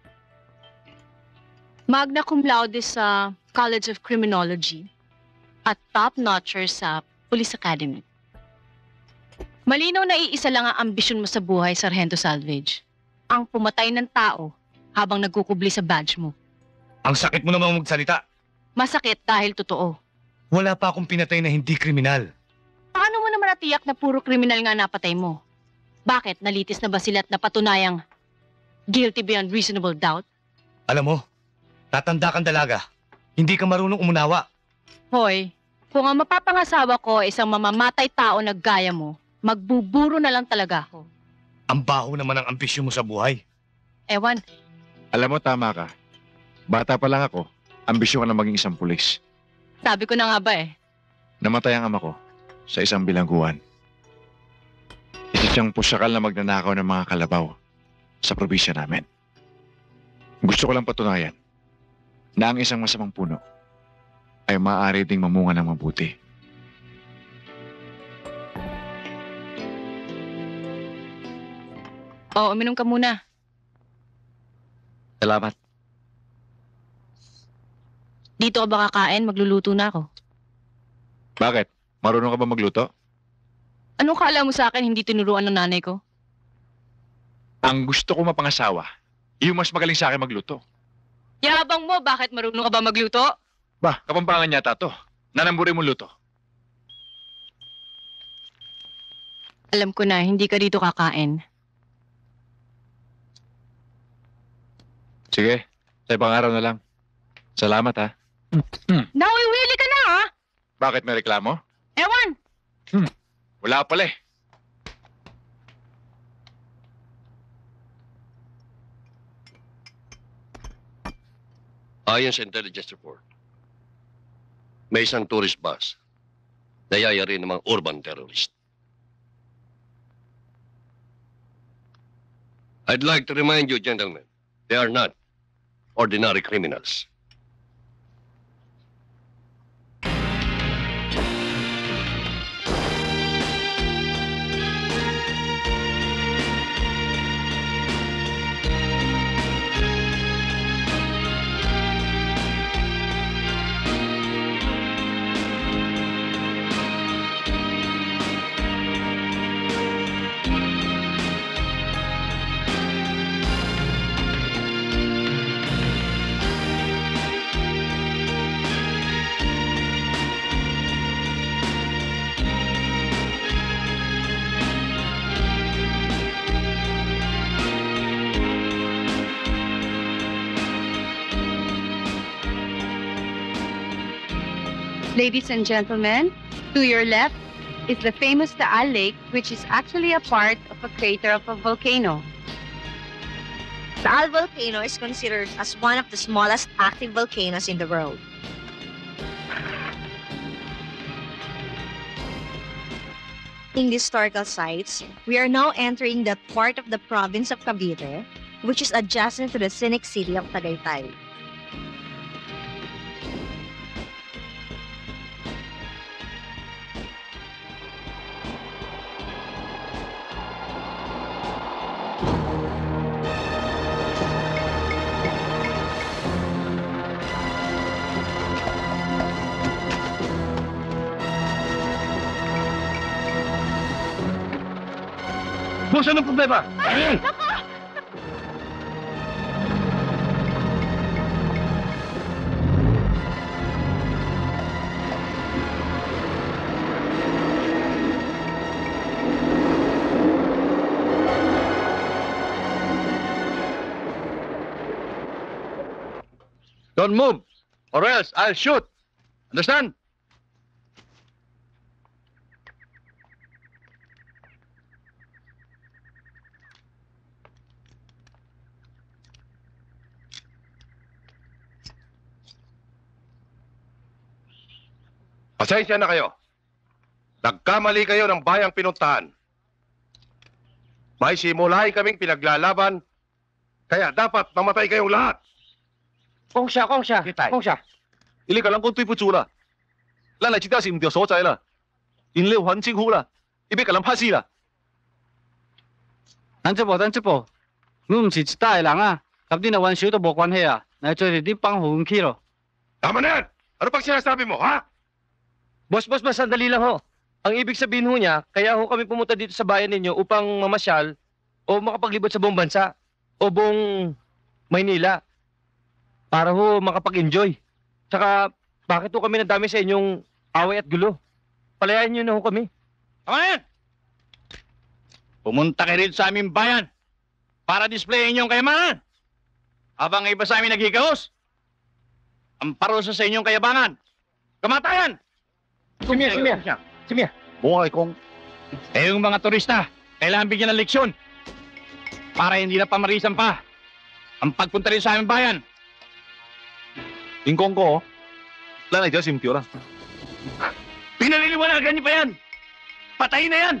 Magna cum laude sa College of Criminology at top-notcher sa Police Academy. Malinaw na iisa lang ang ambisyon mo sa buhay, Sargento Salvage. Ang pumatay ng tao habang nagkukubli sa badge mo. Ang sakit mo namang magsalita. Masakit dahil totoo. Wala pa akong pinatay na hindi kriminal. Paano mo naman natiyak na puro kriminal nga napatay mo? Bakit? Nalitis na ba sila at napatunayang guilty beyond reasonable doubt? Alam mo, tatanda kang dalaga. Hindi ka marunong umunawa. Hoy, kung ang mapapangasawa ko ay isang mamamatay tao na gaya mo, magbuburo na lang talaga ako. Ang baho naman ang ambisyon mo sa buhay. Ewan, Alam mo, tama ka. Bata pa lang ako, ambisyon ko na maging isang pulis. sabi ko na nga ba eh. Namatay ang ama ko sa isang bilangguan. Isa siyang pusyakal na magnanakaw ng mga kalabaw sa probinsya namin. Gusto ko lang patunayan na ang isang masamang puno ay maaari ding mamunga ng mabuti. Oo, uminom ka muna. Salamat. Dito ka ba kakain? Magluluto na ako. Bakit? Marunong ka ba magluto? Anong kala mo sa akin hindi tinuruan ng nanay ko? Ang gusto ko mapangasawa, yung mas magaling sa akin magluto. Yabang mo, bakit marunong ka ba magluto? Ba, kapampangan yata to. Nanamburi mo luto. Alam ko na, hindi ka dito kakain. Sige, sa ibang araw na lang. Salamat ha. Nawiwili ka na, ha? Bakit may reklamo? Ewan! Wala pala eh. Ayon sa intelligence report, may isang tourist bus na yayari ng mga urban terrorist. I'd like to remind you, gentlemen, they are not ordinary criminals. Ladies and gentlemen, to your left is the famous Taal Lake, which is actually a part of a crater of a volcano. Taal volcano is considered as one of the smallest active volcanoes in the world. In the historical sites, we are now entering that part of the province of Cavite, which is adjacent to the scenic city of Tagaytay. Boss, anong problema? Don't move, or else I'll shoot. Understand? Pasensya na kayo. Nagkamali kayo ng bayang pinuntahan. May simulahin kaming pinaglalaban, kaya dapat mamatay kayong lahat. 攻下，攻下，攻下！你個人講對不住啦，咱嚟這條是唔對所在啦，因了還政府啦，要俾個人拍死啦。等一步，我唔是一打嘅人啊，同你那玩笑都冇關係啊，嚟做你啲幫紅去咯。Tama na yan! Ano pang sinasabi mo, ha? Boss, sandali lang ho. Ang ibig sabihin ho niya, kaya ho kami pumunta dito sa bayan ninyo upang mamasyal o makapaglibot sa buong bansa o buong Maynila para ho makapag-enjoy. Tsaka, bakit ho kami nadami sa inyong away at gulo? Palayain niyo na ho kami. Tama na yan! Pumunta kayo rito sa aming bayan para displayin yung kayamanan. Habang iba sa amin nagigahos, ang parusa sa inyong kayabangan, kamatayan! Simia. Buhay kong, yung mga turista, kailangan bigyan ng leksyon para hindi na pamarisan pa ang pagpunta rin sa aming bayan. Ingkong ko, lanay dyan simtiyo lang. Pinaliliwanagan niyo pa yan! Patayin na yan!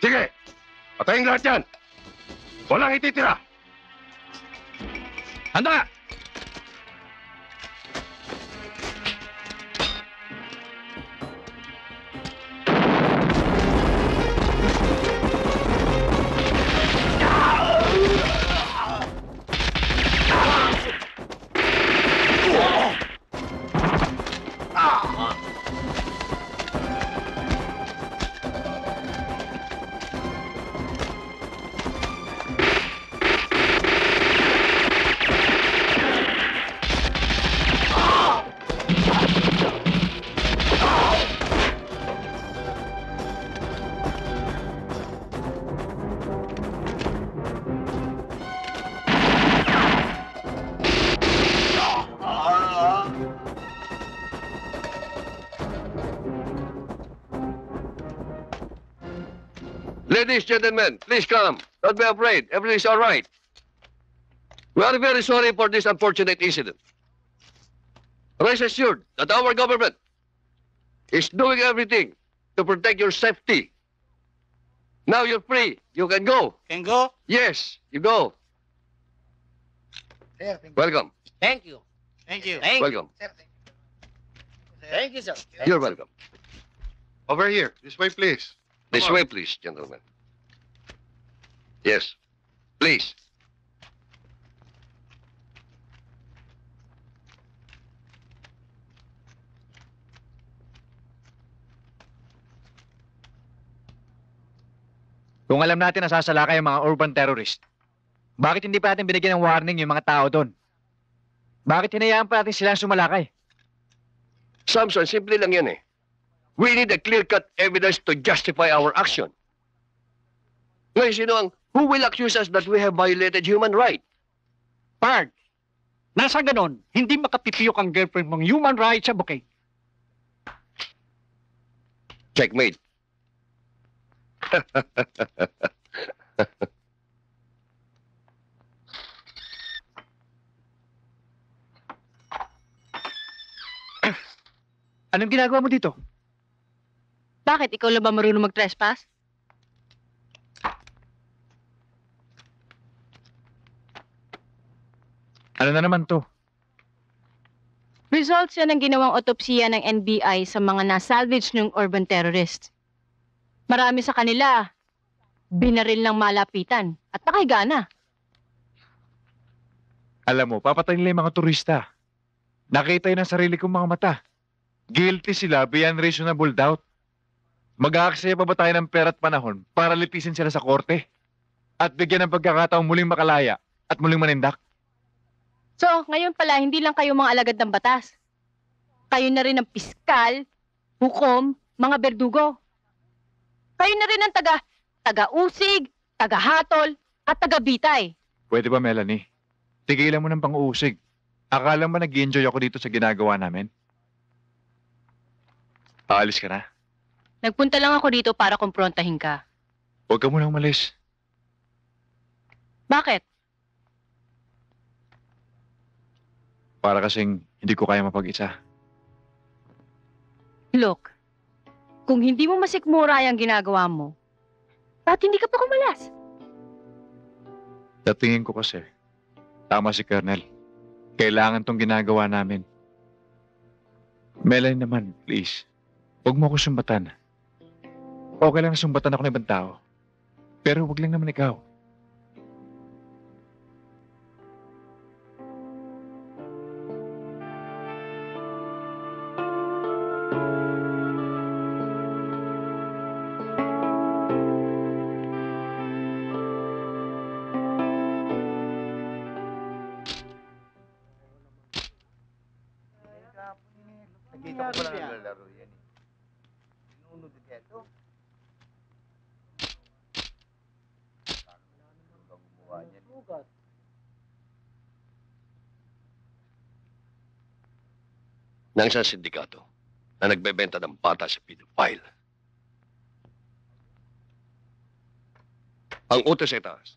Sige, patayin lahat yan. Walang ititira. Handa! Ladies, gentlemen, please come. Don't be afraid. Everything's all right. We are very sorry for this unfortunate incident. Rest assured that our government is doing everything to protect your safety. Now you're free. You can go. Can go? Yes, you go. Welcome. Thank you. Welcome. Thank you, sir. You're welcome. Over here. This way, please. This way, please, gentlemen. Yes, please. Kung alam natin na sasalakay ang mga urban terrorist, bakit hindi pa natin binigyan ng warning yung mga tao doon? Bakit hinayaan pa natin silang sumalakay? Samson, simple lang yan eh. We need a clear-cut evidence to justify our action. Ngayon, sino ang who will accuse us that we have violated human right? Pard, nasa ganon, hindi makapipiyok ang girlfriend mong human rights sa bukid. Checkmate. Anong ginagawa mo dito? Bakit? Ikaw lang ba marunong mag-trespass? Ano na naman to? Results yan ng ginawang otopsiya ng NBI sa mga nasalvage ng urban terrorists. Marami sa kanila, binaril ng malapitan at nakahiga na. Alam mo, papatayin nila yung mga turista. Nakita yun ng sarili kong mga mata. Guilty sila beyond reasonable doubt. Mag-aaksaya pa ba tayo ng pera at panahon para lipisin sila sa korte? At bigyan ng pagkakataong muling makalaya at muling manindak? So, ngayon pala, hindi lang kayo mga alagad ng batas. Kayo na rin ang piskal, hukom, mga berdugo. Kayo na rin ang taga-usig, taga-hatol, at taga-bitay. Pwede ba, Melanie? Tigilan mo ng pang-uusig. Akala mo nag-enjoy ako dito sa ginagawa namin? Aalis ka na. Nagpunta lang ako dito para kumprontahin ka. Huwag ka munang umalis. Bakit? Para kasing hindi ko kaya mapag-isa. Look, kung hindi mo masikmura yung ginagawa mo, bakit hindi ka pa kumalas? Sa tingin ko kasi, tama si Colonel. Kailangan tong ginagawa namin. Melanie naman, please. Huwag mo ako sumbatan. Okay lang na sumbatan ako ng ibang tao. Pero huwag lang naman ikaw. Nakita ko pala naglalaro yan eh. Nunod dito. Gumawa niyan. Ng isang sindikato na nagbebenta ng bata sa pedophile. Ang utos ay taas.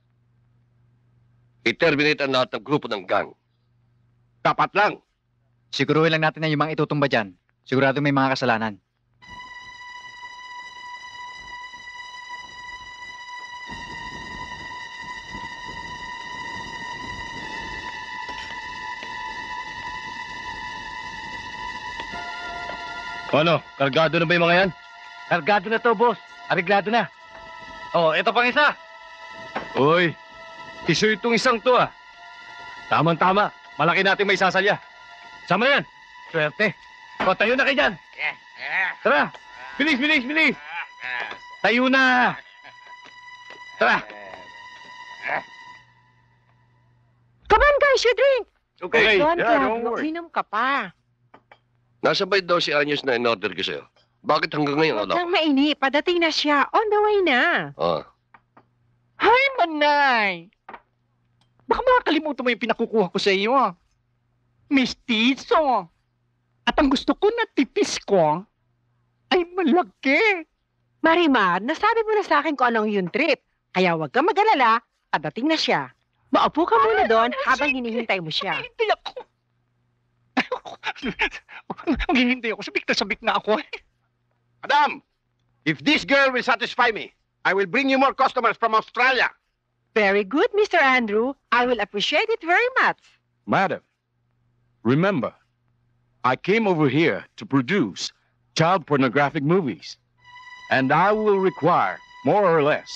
I-terminate ang lahat ng grupo ng gang. Dapat lang. Siguruhin lang natin na yung mga itutumba dyan. Sigurado may mga kasalanan. Ano? Kargado na ba yung mga yan? Kargado na to, boss. Ariglado na. Oh, ito pang isa. Uy, iso itong isang to ah. Tama-tama. Malaki natin may sasalya. Sama na yan. Swerte. O, tayo na kayo dyan. Tara. Bilis, bilis, bilis. Tayo na. Tara. Come on, guys, you drink. Okay. Don't Yeah, don't worry. Minom ka pa. Nasa bayad daw si Anyos na in-order ko sa'yo. Bakit hanggang ngayon Huwag wala? kang mainip. Padating na siya. On the way na. Ah, Hi, Manay! Baka makakalimutan mo yung pinakukuha ko sa iyo, ah. Mistiso. At ang gusto ko na tipis ko ay malaki. Marimar, nasabi mo na sa akin kung anong yung trip. Kaya huwag kang mag-alala. Padating na siya. Maupo ka muna doon habang hinihintay mo siya. Hindi ako. Maghihintay ako. Sabik na ako. Madam, if this girl will satisfy me, I will bring you more customers from Australia. Very good, Mr. Andrew. I will appreciate it very much. Madam, remember, I came over here to produce child pornographic movies. And I will require, more or less,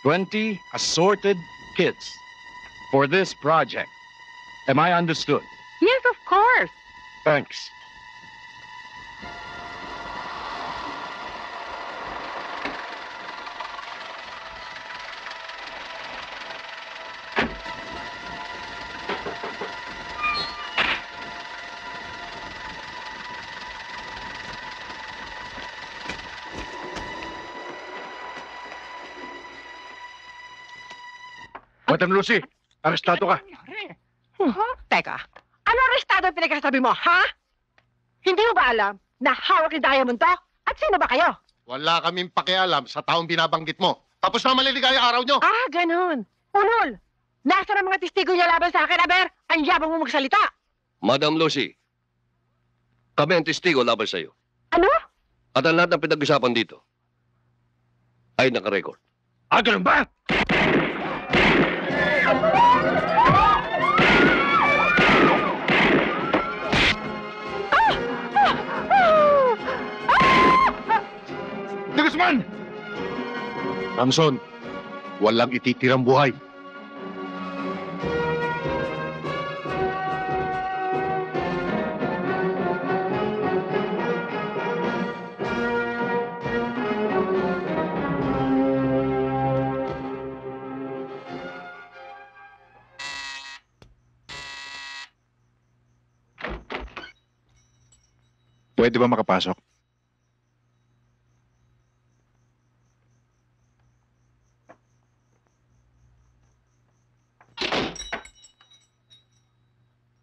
20 assorted kids for this project. Am I understood? Yes, of course. Thanks. Madam Lucy, arestado ka. Teka, ano arestado ang pinagkasabi mo, ha? Hindi mo ba alam na hawak ni Diamond to? At sino ba kayo? Wala kaming pakialam sa taong binabanggit mo. Tapos na maliligaya araw nyo. Ah, ganun. Ulol! Nasaan ang mga testigo niya laban sa akin, Aber? Ang yabang mo magsalita. Madam Lucy, kami ang testigo laban sa iyo. Ano? At ang lahat ng pinag-usapan dito ay nakarecord. Ah, ganun ba? Guzman! Samson, walang ititirang buhay. Pwede ba makapasok?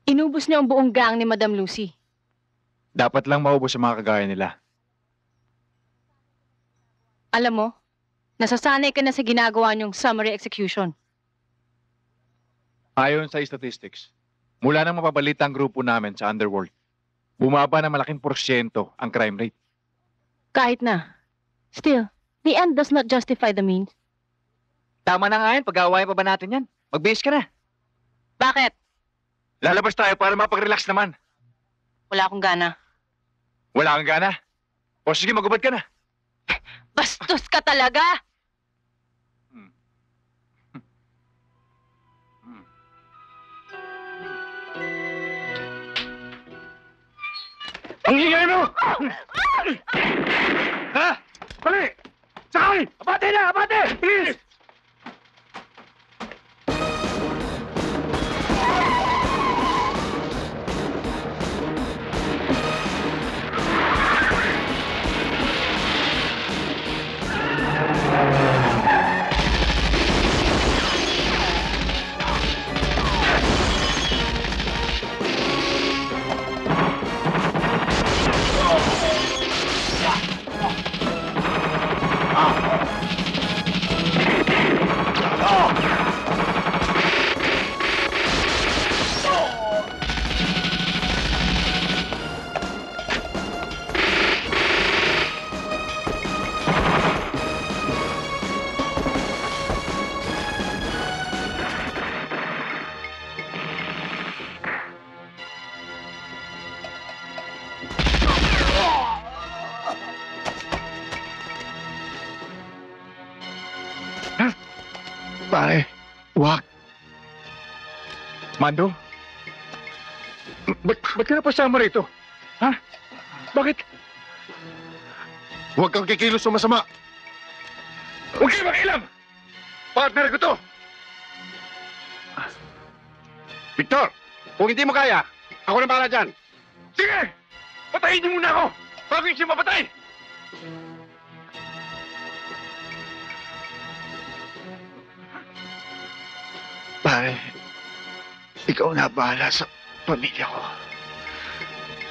Inubos niya ang buong gang ni Madam Lucy. Dapat lang maubos sa mga kagaya nila. Alam mo, nasasanay ka na sa ginagawa niyong summary execution. Ayon sa statistics, mula nang mapabalita ang grupo namin sa underworld, bumaba na malaking porsyento ang crime rate. Kahit na. Still, the end does not justify the means. Tama na nga yan. Pag-aawayan pa ba natin yan? Mag-base ka na. Bakit? Lalabas tayo para mapag-relax naman. Wala akong gana. Wala kang gana? O sige, magubad ka na. Bastos ka talaga! Ang ingay mo! Ha? Bali! Sakay! Abate na! Abate! Please! Pare, wag. Mando? Ba't ka napasama rito? Ha? Bakit? Huwag kang kikilos sa masama. Huwag kayo makialam! Partner ko to! Victor, kung hindi mo kaya, ako na bahala dyan. Sige! Patayin niyo muna ako! Bago yung siya mapatay! Pare, ikaw na bahala sa pamilya ko.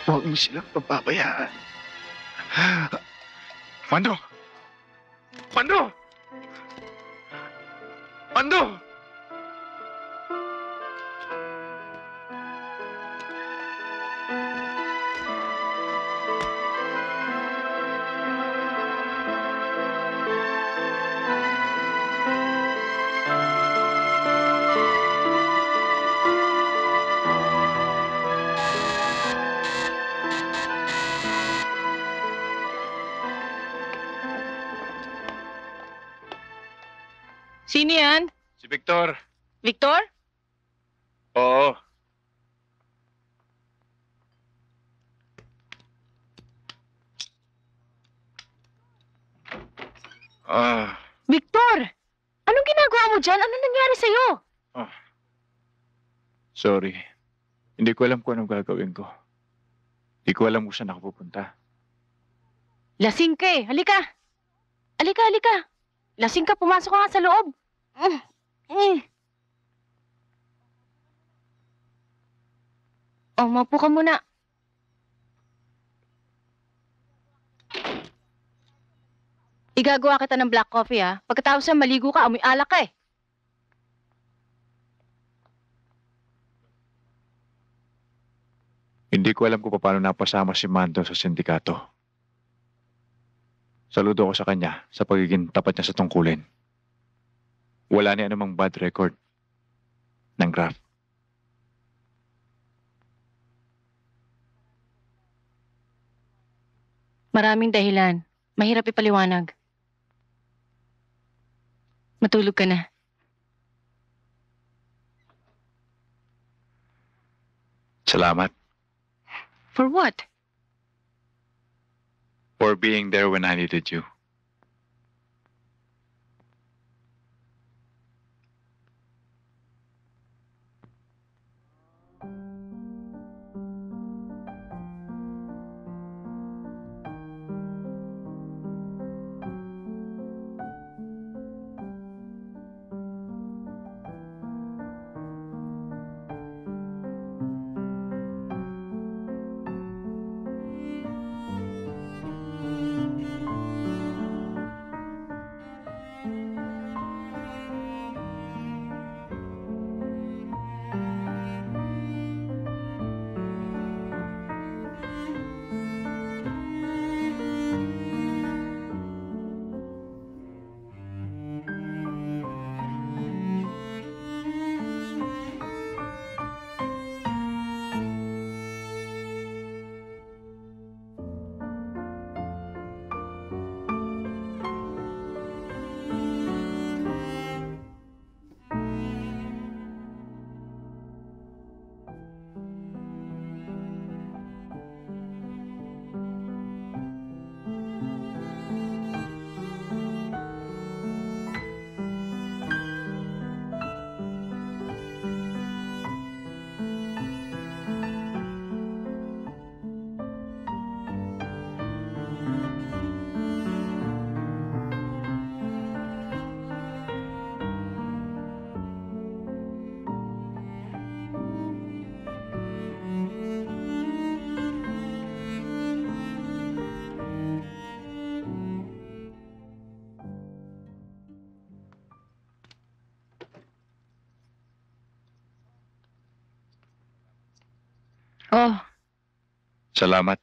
Huwag mo silang pababayaan. Mando! Mando! Mando! Sino yan? Si Victor. Victor? Oo. Victor! Anong ginagawa mo dyan? Ano nangyari sa'yo? Sorry. Hindi ko alam kung anong gagawin ko. Hindi ko alam kung saan ako pupunta. Lasing ka eh. Halika. Halika, halika. Lasing ka, pumasok ka nga sa loob. Oh, maupo ka muna. Igagawa kita ng black coffee ha. Pagkatapos na maligo ka, amoy alak ka eh. Hindi ko alam kung paano napasama si Mando sa sindikato. Saludo ko sa kanya sa pagiging tapat niya sa tungkulin. Wala niya anumang bad record ng graft. Maraming dahilan. Mahirap ipaliwanag. Matulog ka na. Salamat For what? for being there when I needed you. Oh, Salamat.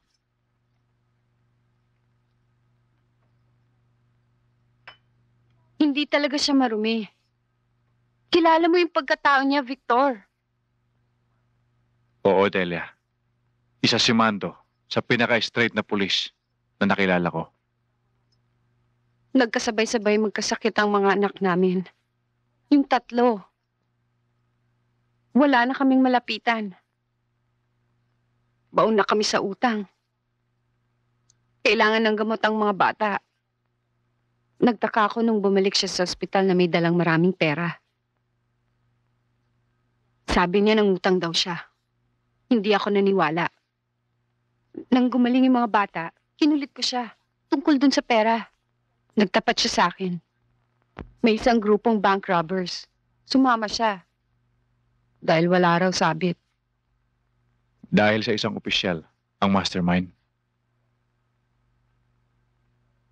Hindi talaga siya marumi. Kilala mo yung pagkatao niya, Victor. Oo, Delia. Isa si Mando sa pinaka-straight na pulis na nakilala ko. Nagkasabay-sabay magkasakit ang mga anak namin. Yung tatlo. Wala na kaming malapitan. Baon na kami sa utang. Kailangan ng gamot ang mga bata. Nagtaka ako nung bumalik siya sa ospital na may dalang maraming pera. Sabi niya nangutang daw siya. Hindi ako naniwala. Nang gumaling yung mga bata, kinulit ko siya. Tungkol dun sa pera. Nagtapat siya sa akin. May isang grupong bank robbers. Sumama siya. Dahil wala raw sabit. Dahil sa isang opisyal, ang mastermind.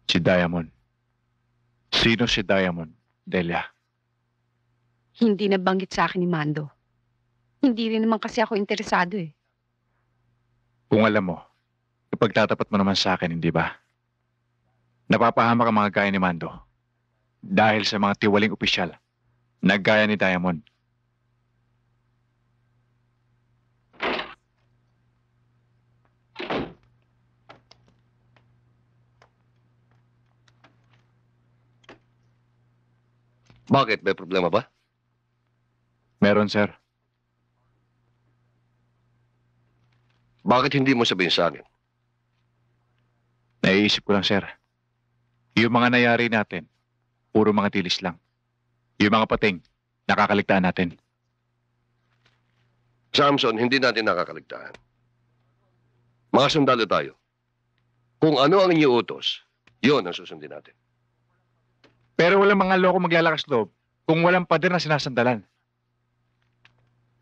Si Diamond. Sino si Diamond, Delia? Hindi nabanggit sa akin ni Mando. Hindi rin naman kasi ako interesado eh. Kung alam mo, ipagtatapat mo naman sa akin, hindi ba? Napapahamak ang mga gaya ni Mando. Dahil sa mga tiwaling opisyal na gaya ni Diamond. Bakit? May problema ba? Meron, sir. Bakit hindi mo sabihin sa akin? Naiisip ko lang, sir. Yung mga nangyari natin, puro mga tilis lang. Yung mga pating, nakakaligtaan natin. Samson, hindi natin nakakaligtaan. Mga sundalo tayo. Kung ano ang inyong utos, yun ang susundin natin. Pero walang mga loko maglalakas loob kung walang pader na sinasandalan.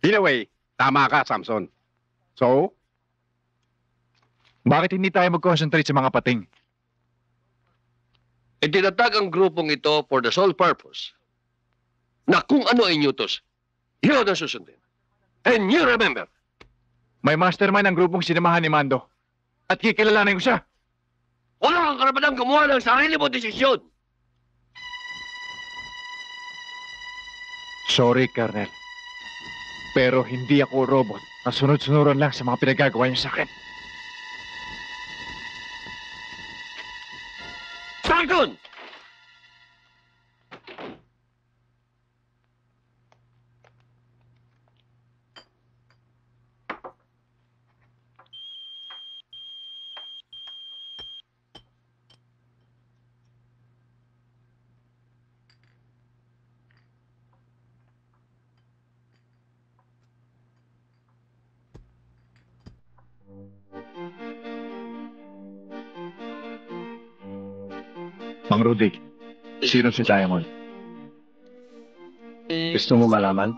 In a way, tama ka, Samson. So, Bakit hindi tayo mag-concentrate sa mga pating? Itinatag ang grupong ito for the sole purpose na kung ano ay inyutos, yun ang susundin. And you remember, May mastermind ang grupong sinamahan ni Mando. At kikilalanin ko siya. wala kang karapatang gumawa ng sarili mo desisyon. Sorry, Colonel. Pero hindi ako robot na sunod-sunuran lang sa mga pinagagawa niyo sa akin. Sargon! Mang Rudy, sino si Diamond? Gusto mo malaman?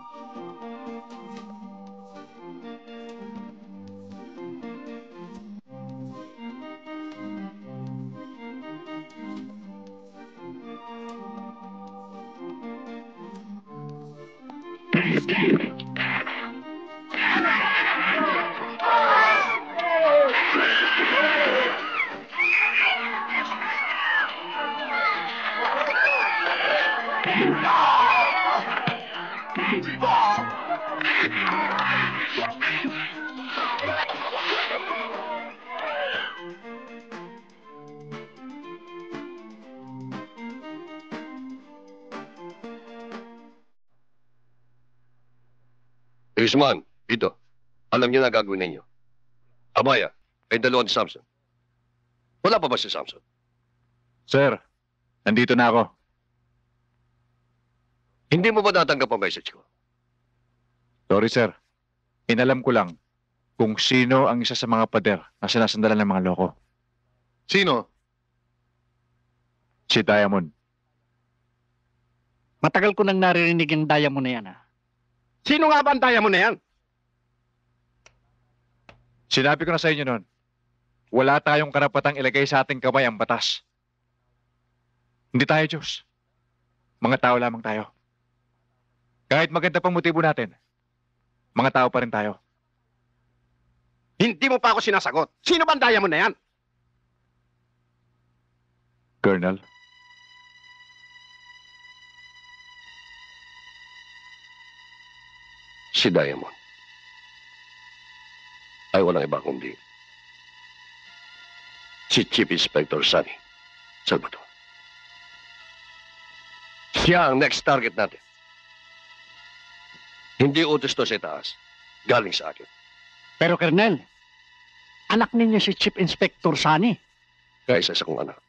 Guzman, dito. Alam niyo na gagawin ninyo. Amaya, ay dalawa ni Samson. Wala pa ba si Samson? Sir, nandito na ako. Hindi mo ba natanggap ang message ko? Sorry, sir. Inalam ko lang kung sino ang isa sa mga pader na sinasandalan ng mga loko. Sino? Si Diamond. Matagal ko nang naririnig yung Diamond na yan, ha? Sino nga ba ang Diamond na yan? Sinabi ko na sa inyo noon, wala tayong karapatang ilagay sa ating kamay ang batas. Hindi tayo Diyos. Mga tao lamang tayo. Kahit maganda pang motibo natin, mga tao pa rin tayo. Hindi mo pa ako sinasagot. Sino ba ang Diamond na yan? Colonel, Si Diamond. Ay walang iba kundi si Chief Inspector Sunny Salvador. Siya ang next target natin. Hindi utos to sa itaas. Galing sa akin. Pero, Colonel, anak ninyo si Chief Inspector Sunny. Kaya isa kong anak.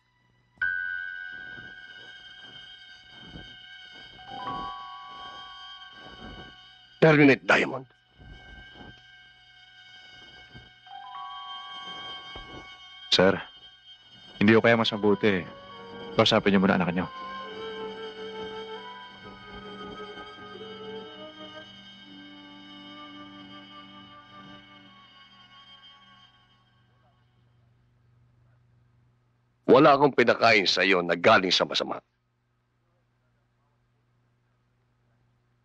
Terminate Diamond. sir, hindi ko kaya mas mabuti. Kausapin niyo muna anak niyo. Wala akong pinakain sa iyo na galing sa masama.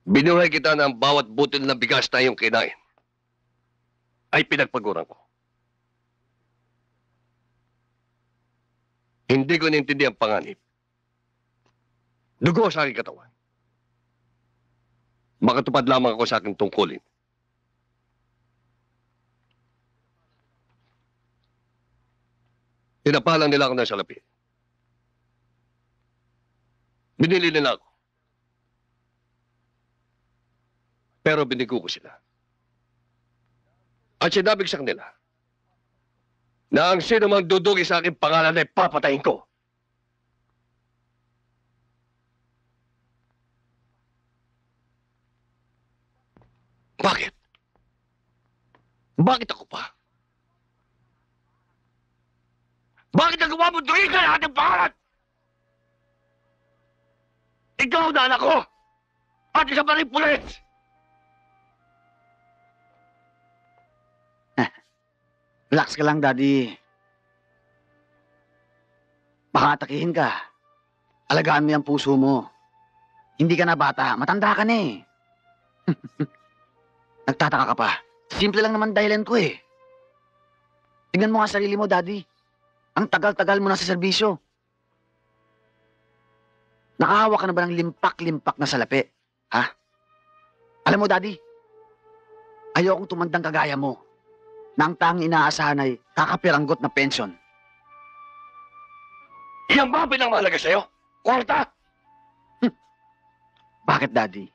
Binuhay kita ng bawat butil ng bigas na iyong kinain. Ay pinagpaguran ko. Hindi ko nintindi ang panganib. Dugo sa aking katawan. Makatupad lamang ako sa aking tungkulin. Tinapalang nila ako ng salapi. Binili nila ako. Pero binigo ko sila. At sinabi ko sa kanila na ang sino mang dudugi sa aking pangalan ay papatayin ko. Bakit? Bakit ako pa? Bakit nagawa mo dugi ka ng ating pangalan? Ikaw na anak ko! At isa pa rin pulis! Relax ka lang, Daddy. Baka atakihin ka. Alagaan mo yung puso mo. Hindi ka na bata, matanda ka na eh. Nagtataka ka pa. Simple lang naman dahilan ko eh. Tingnan mo nga sarili mo, Daddy. Ang tagal-tagal mo na sa serbisyo. Nakahawa ka na ba ng limpak-limpak na salapi? Ha? Alam mo, Daddy, ayokong tumandang kagaya mo na ang tanging inaasahan ay kakapiranggot na pensyon. Yan ba ang pinamahalaga sa'yo? Kwarta! Bakit, Daddy?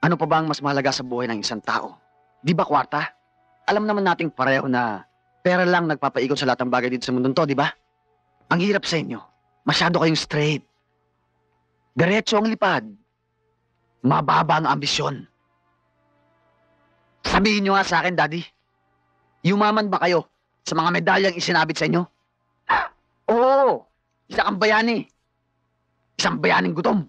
Ano pa ba ang mas mahalaga sa buhay ng isang tao? Di ba kwarta? Alam naman nating pareho na pera lang nagpapaikot sa lahat ng bagay dito sa mundong to, di ba? Ang hirap sa inyo. Masyado kayong straight. Diretso ang lipad. Mababa ang ambisyon. Sabihin nyo nga sa akin, Daddy. Yumaman ba kayo sa mga medalyang isinabit sa inyo? Oo! Isa kang bayani. Isang bayaning gutom.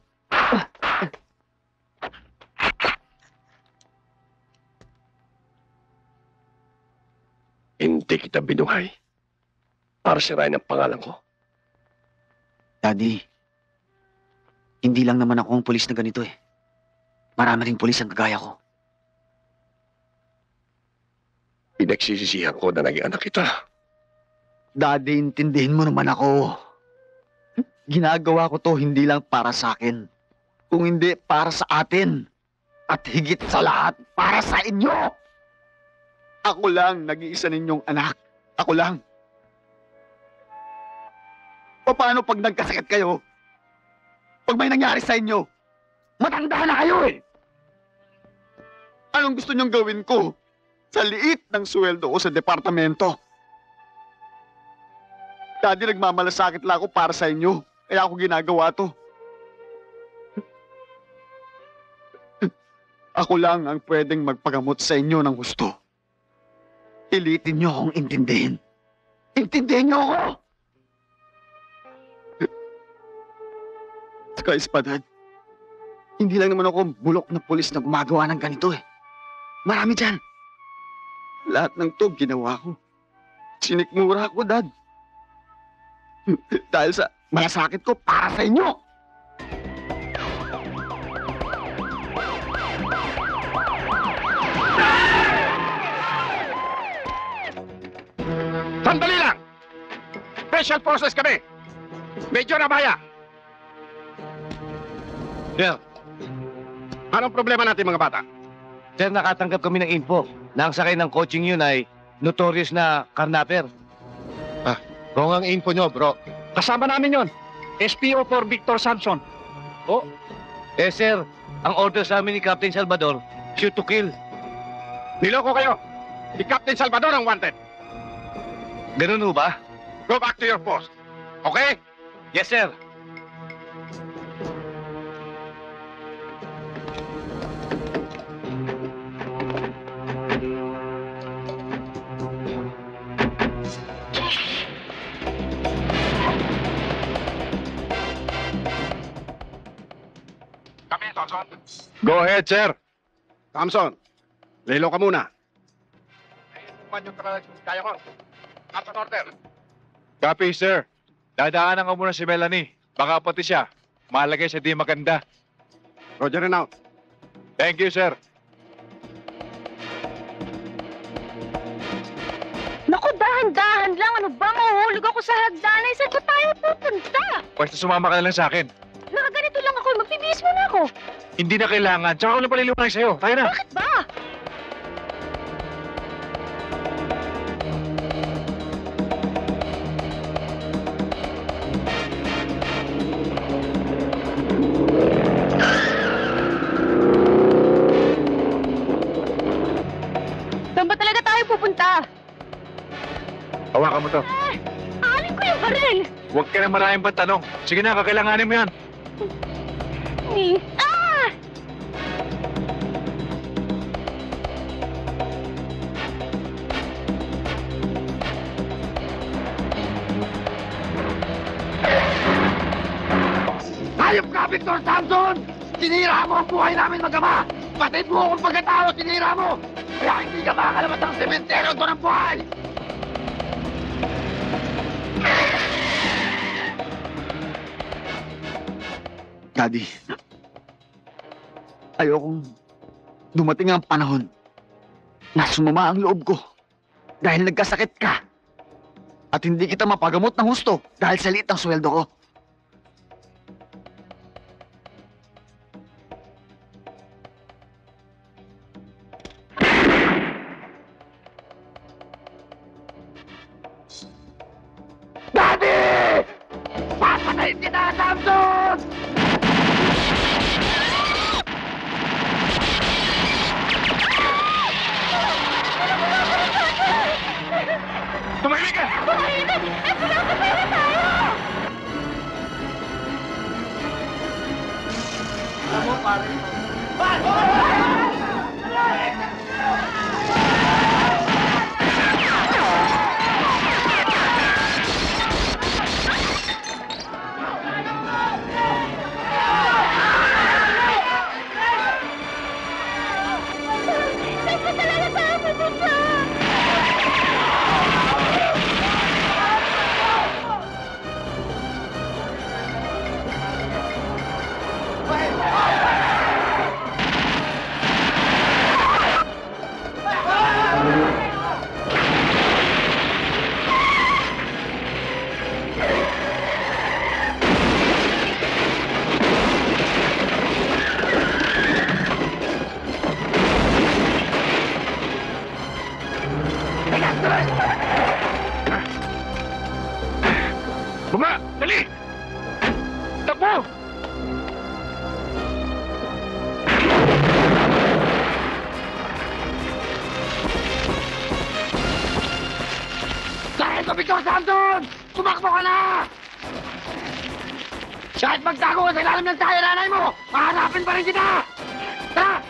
Hindi kita binuhay para sirain ang pangalan ko. Daddy, hindi lang naman ako ang pulis na ganito eh. Marami ring pulis ang kagaya ko. Pinagsisisihan ko na naging anak kita. Daddy, intindihin mo naman ako. Ginagawa ko to hindi lang para sa akin, kung hindi para sa atin. At higit sa lahat, para sa inyo! Ako lang, nag-iisa ninyong anak. Ako lang. Paano pag nagkasakit kayo? Pag may nangyari sa inyo, matanda na kayo eh! Anong gusto niyong gawin ko? Sa liit ng sweldo ko sa departamento. Daddy, nagmamalasakit lang ako para sa inyo. Kaya ako ginagawa to. Ako lang ang pwedeng magpagamot sa inyo ng gusto. Ilitin niyo akong intindihin. Intindihin niyo ako! Saka Espadad, hindi lang naman ako bulok na pulis na gumagawa ng ganito eh. Marami dyan. Lahat ng to ginawa ko. Sinikmura ko, Dad. Dahil sa malasakit ko para sa inyo. Sandali lang! Special forces kami! Medyo Nabaya! Sir, Anong problema natin mga bata? sir, nakatanggap kami ng info na ang sakay ng coaching yun ay notorious na karnaper. Wrong ang info nyo, bro. Kasama namin yon. SPO4 Victor Samson. Oh, sir, ang order sa amin ni Captain Salvador, shoot to kill. Niloko kayo. Si Captain Salvador ang wanted. Ganun ho ba? Go back to your post. Okay? Yes, sir. Kami, Samson. Go ahead, sir. Samson, lilo ka muna. Yung kaya ko. At an order. Copy, sir. Dadaanan ko muna si Melanie. Baka pati siya. Malagay siya di maganda. Roger and out. Thank you, sir. Naku, dahan-dahan lang. Ano ba? Mahuhulog ako sa hagdanay. Saan ba tayo pupunta? Basta sumama ka na lang sa akin. Nakaganito lang ako. Magbibihis muna ako. Hindi na kailangan. Tsaka ko na paliliwanag sa'yo. Tayo na. Bakit ba? Saan ba talaga tayo pupunta? Hawakan mo to. Alin ko yung baril? Huwag ka na maraming pang tanong. Sige na, kakailanganin mo yan. Ah! Hayop ka, Victor Samson! Sinira mo ang buhay namin mag-ama! Pati mo akong pagkatao, sinira mo! Kaya hindi ka makakalamat ng sementeryo doon ang buhay! Daddy, ayokong dumating ang panahon na sumama ang loob ko dahil nagkasakit ka at hindi kita mapagamot ng husto dahil sa liit ng sweldo ko. Daddy! Papatayin kita, Samson! Tumahimik ka! Tumahimik! Eh, pinapatay na tayo! Alam mo, pare. Baba! Dali! Takbo! Dahil ko, Victor Samson! Tumakbo ka na! Kahit magtago ka sa ilalim ng tayo nanay mo, mahanapin pa rin kita! Tara!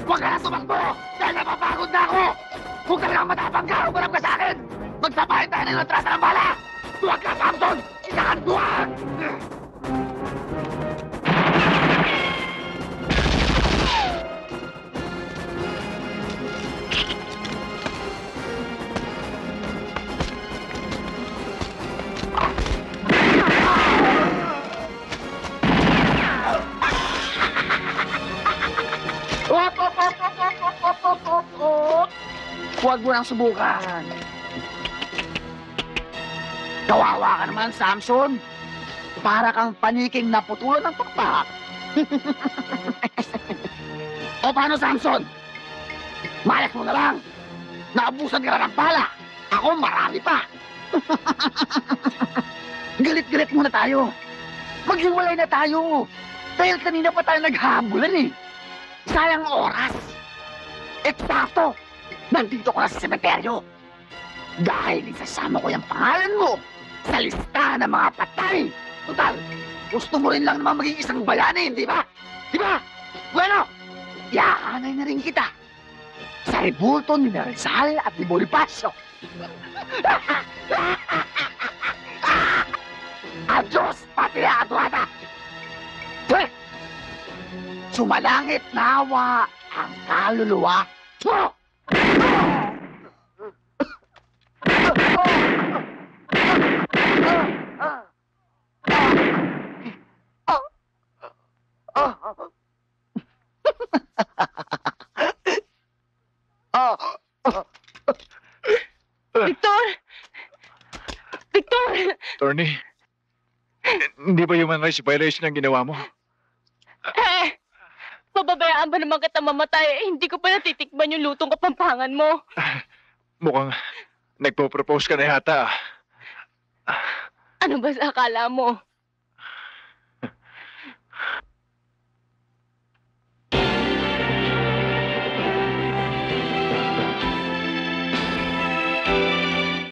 Huwag ka na tumakbo! Dahil napapagod na ako! Kung talagang matapang ka, umarap ka sa akin! Magsabahin tayo ng atrasa ng bala! Huwag ka, Samson! Isakan buwan! Huwag mo nang subukan. Kawawa ka naman, Samson. Para kang paniking naputulan ng pakpak. O paano, Samson? Malas mo na lang. Naabusan ka na ng bala. Ako marami pa. Galit-galit muna tayo. Maghiwalay na tayo. Dahil kanina pa tayo naghabulan eh. Sayang oras. Eksakto. Nandito ko na sa semeteryo. Dahil isasama ko yung pangalan mo sa listahan ng mga patay. Total, gusto mo rin lang naman maging isang bayanin, di ba? Di ba? Bueno, iaanay na rin kita sa rebulto ni Rizal at ni Bonifacio. Adios, Patria Aduata! Sumalangit nawa ang kaluluwa mo! Victor! Victor! Attorney, hindi ba human rights violation ang ginawa mo? Pababayaan ba naman kita mamatay? Hindi ko pa natitikman yung lutong kapampangan mo. Mukhang nagpo-propose ka na yata. Ano ba sa akala mo?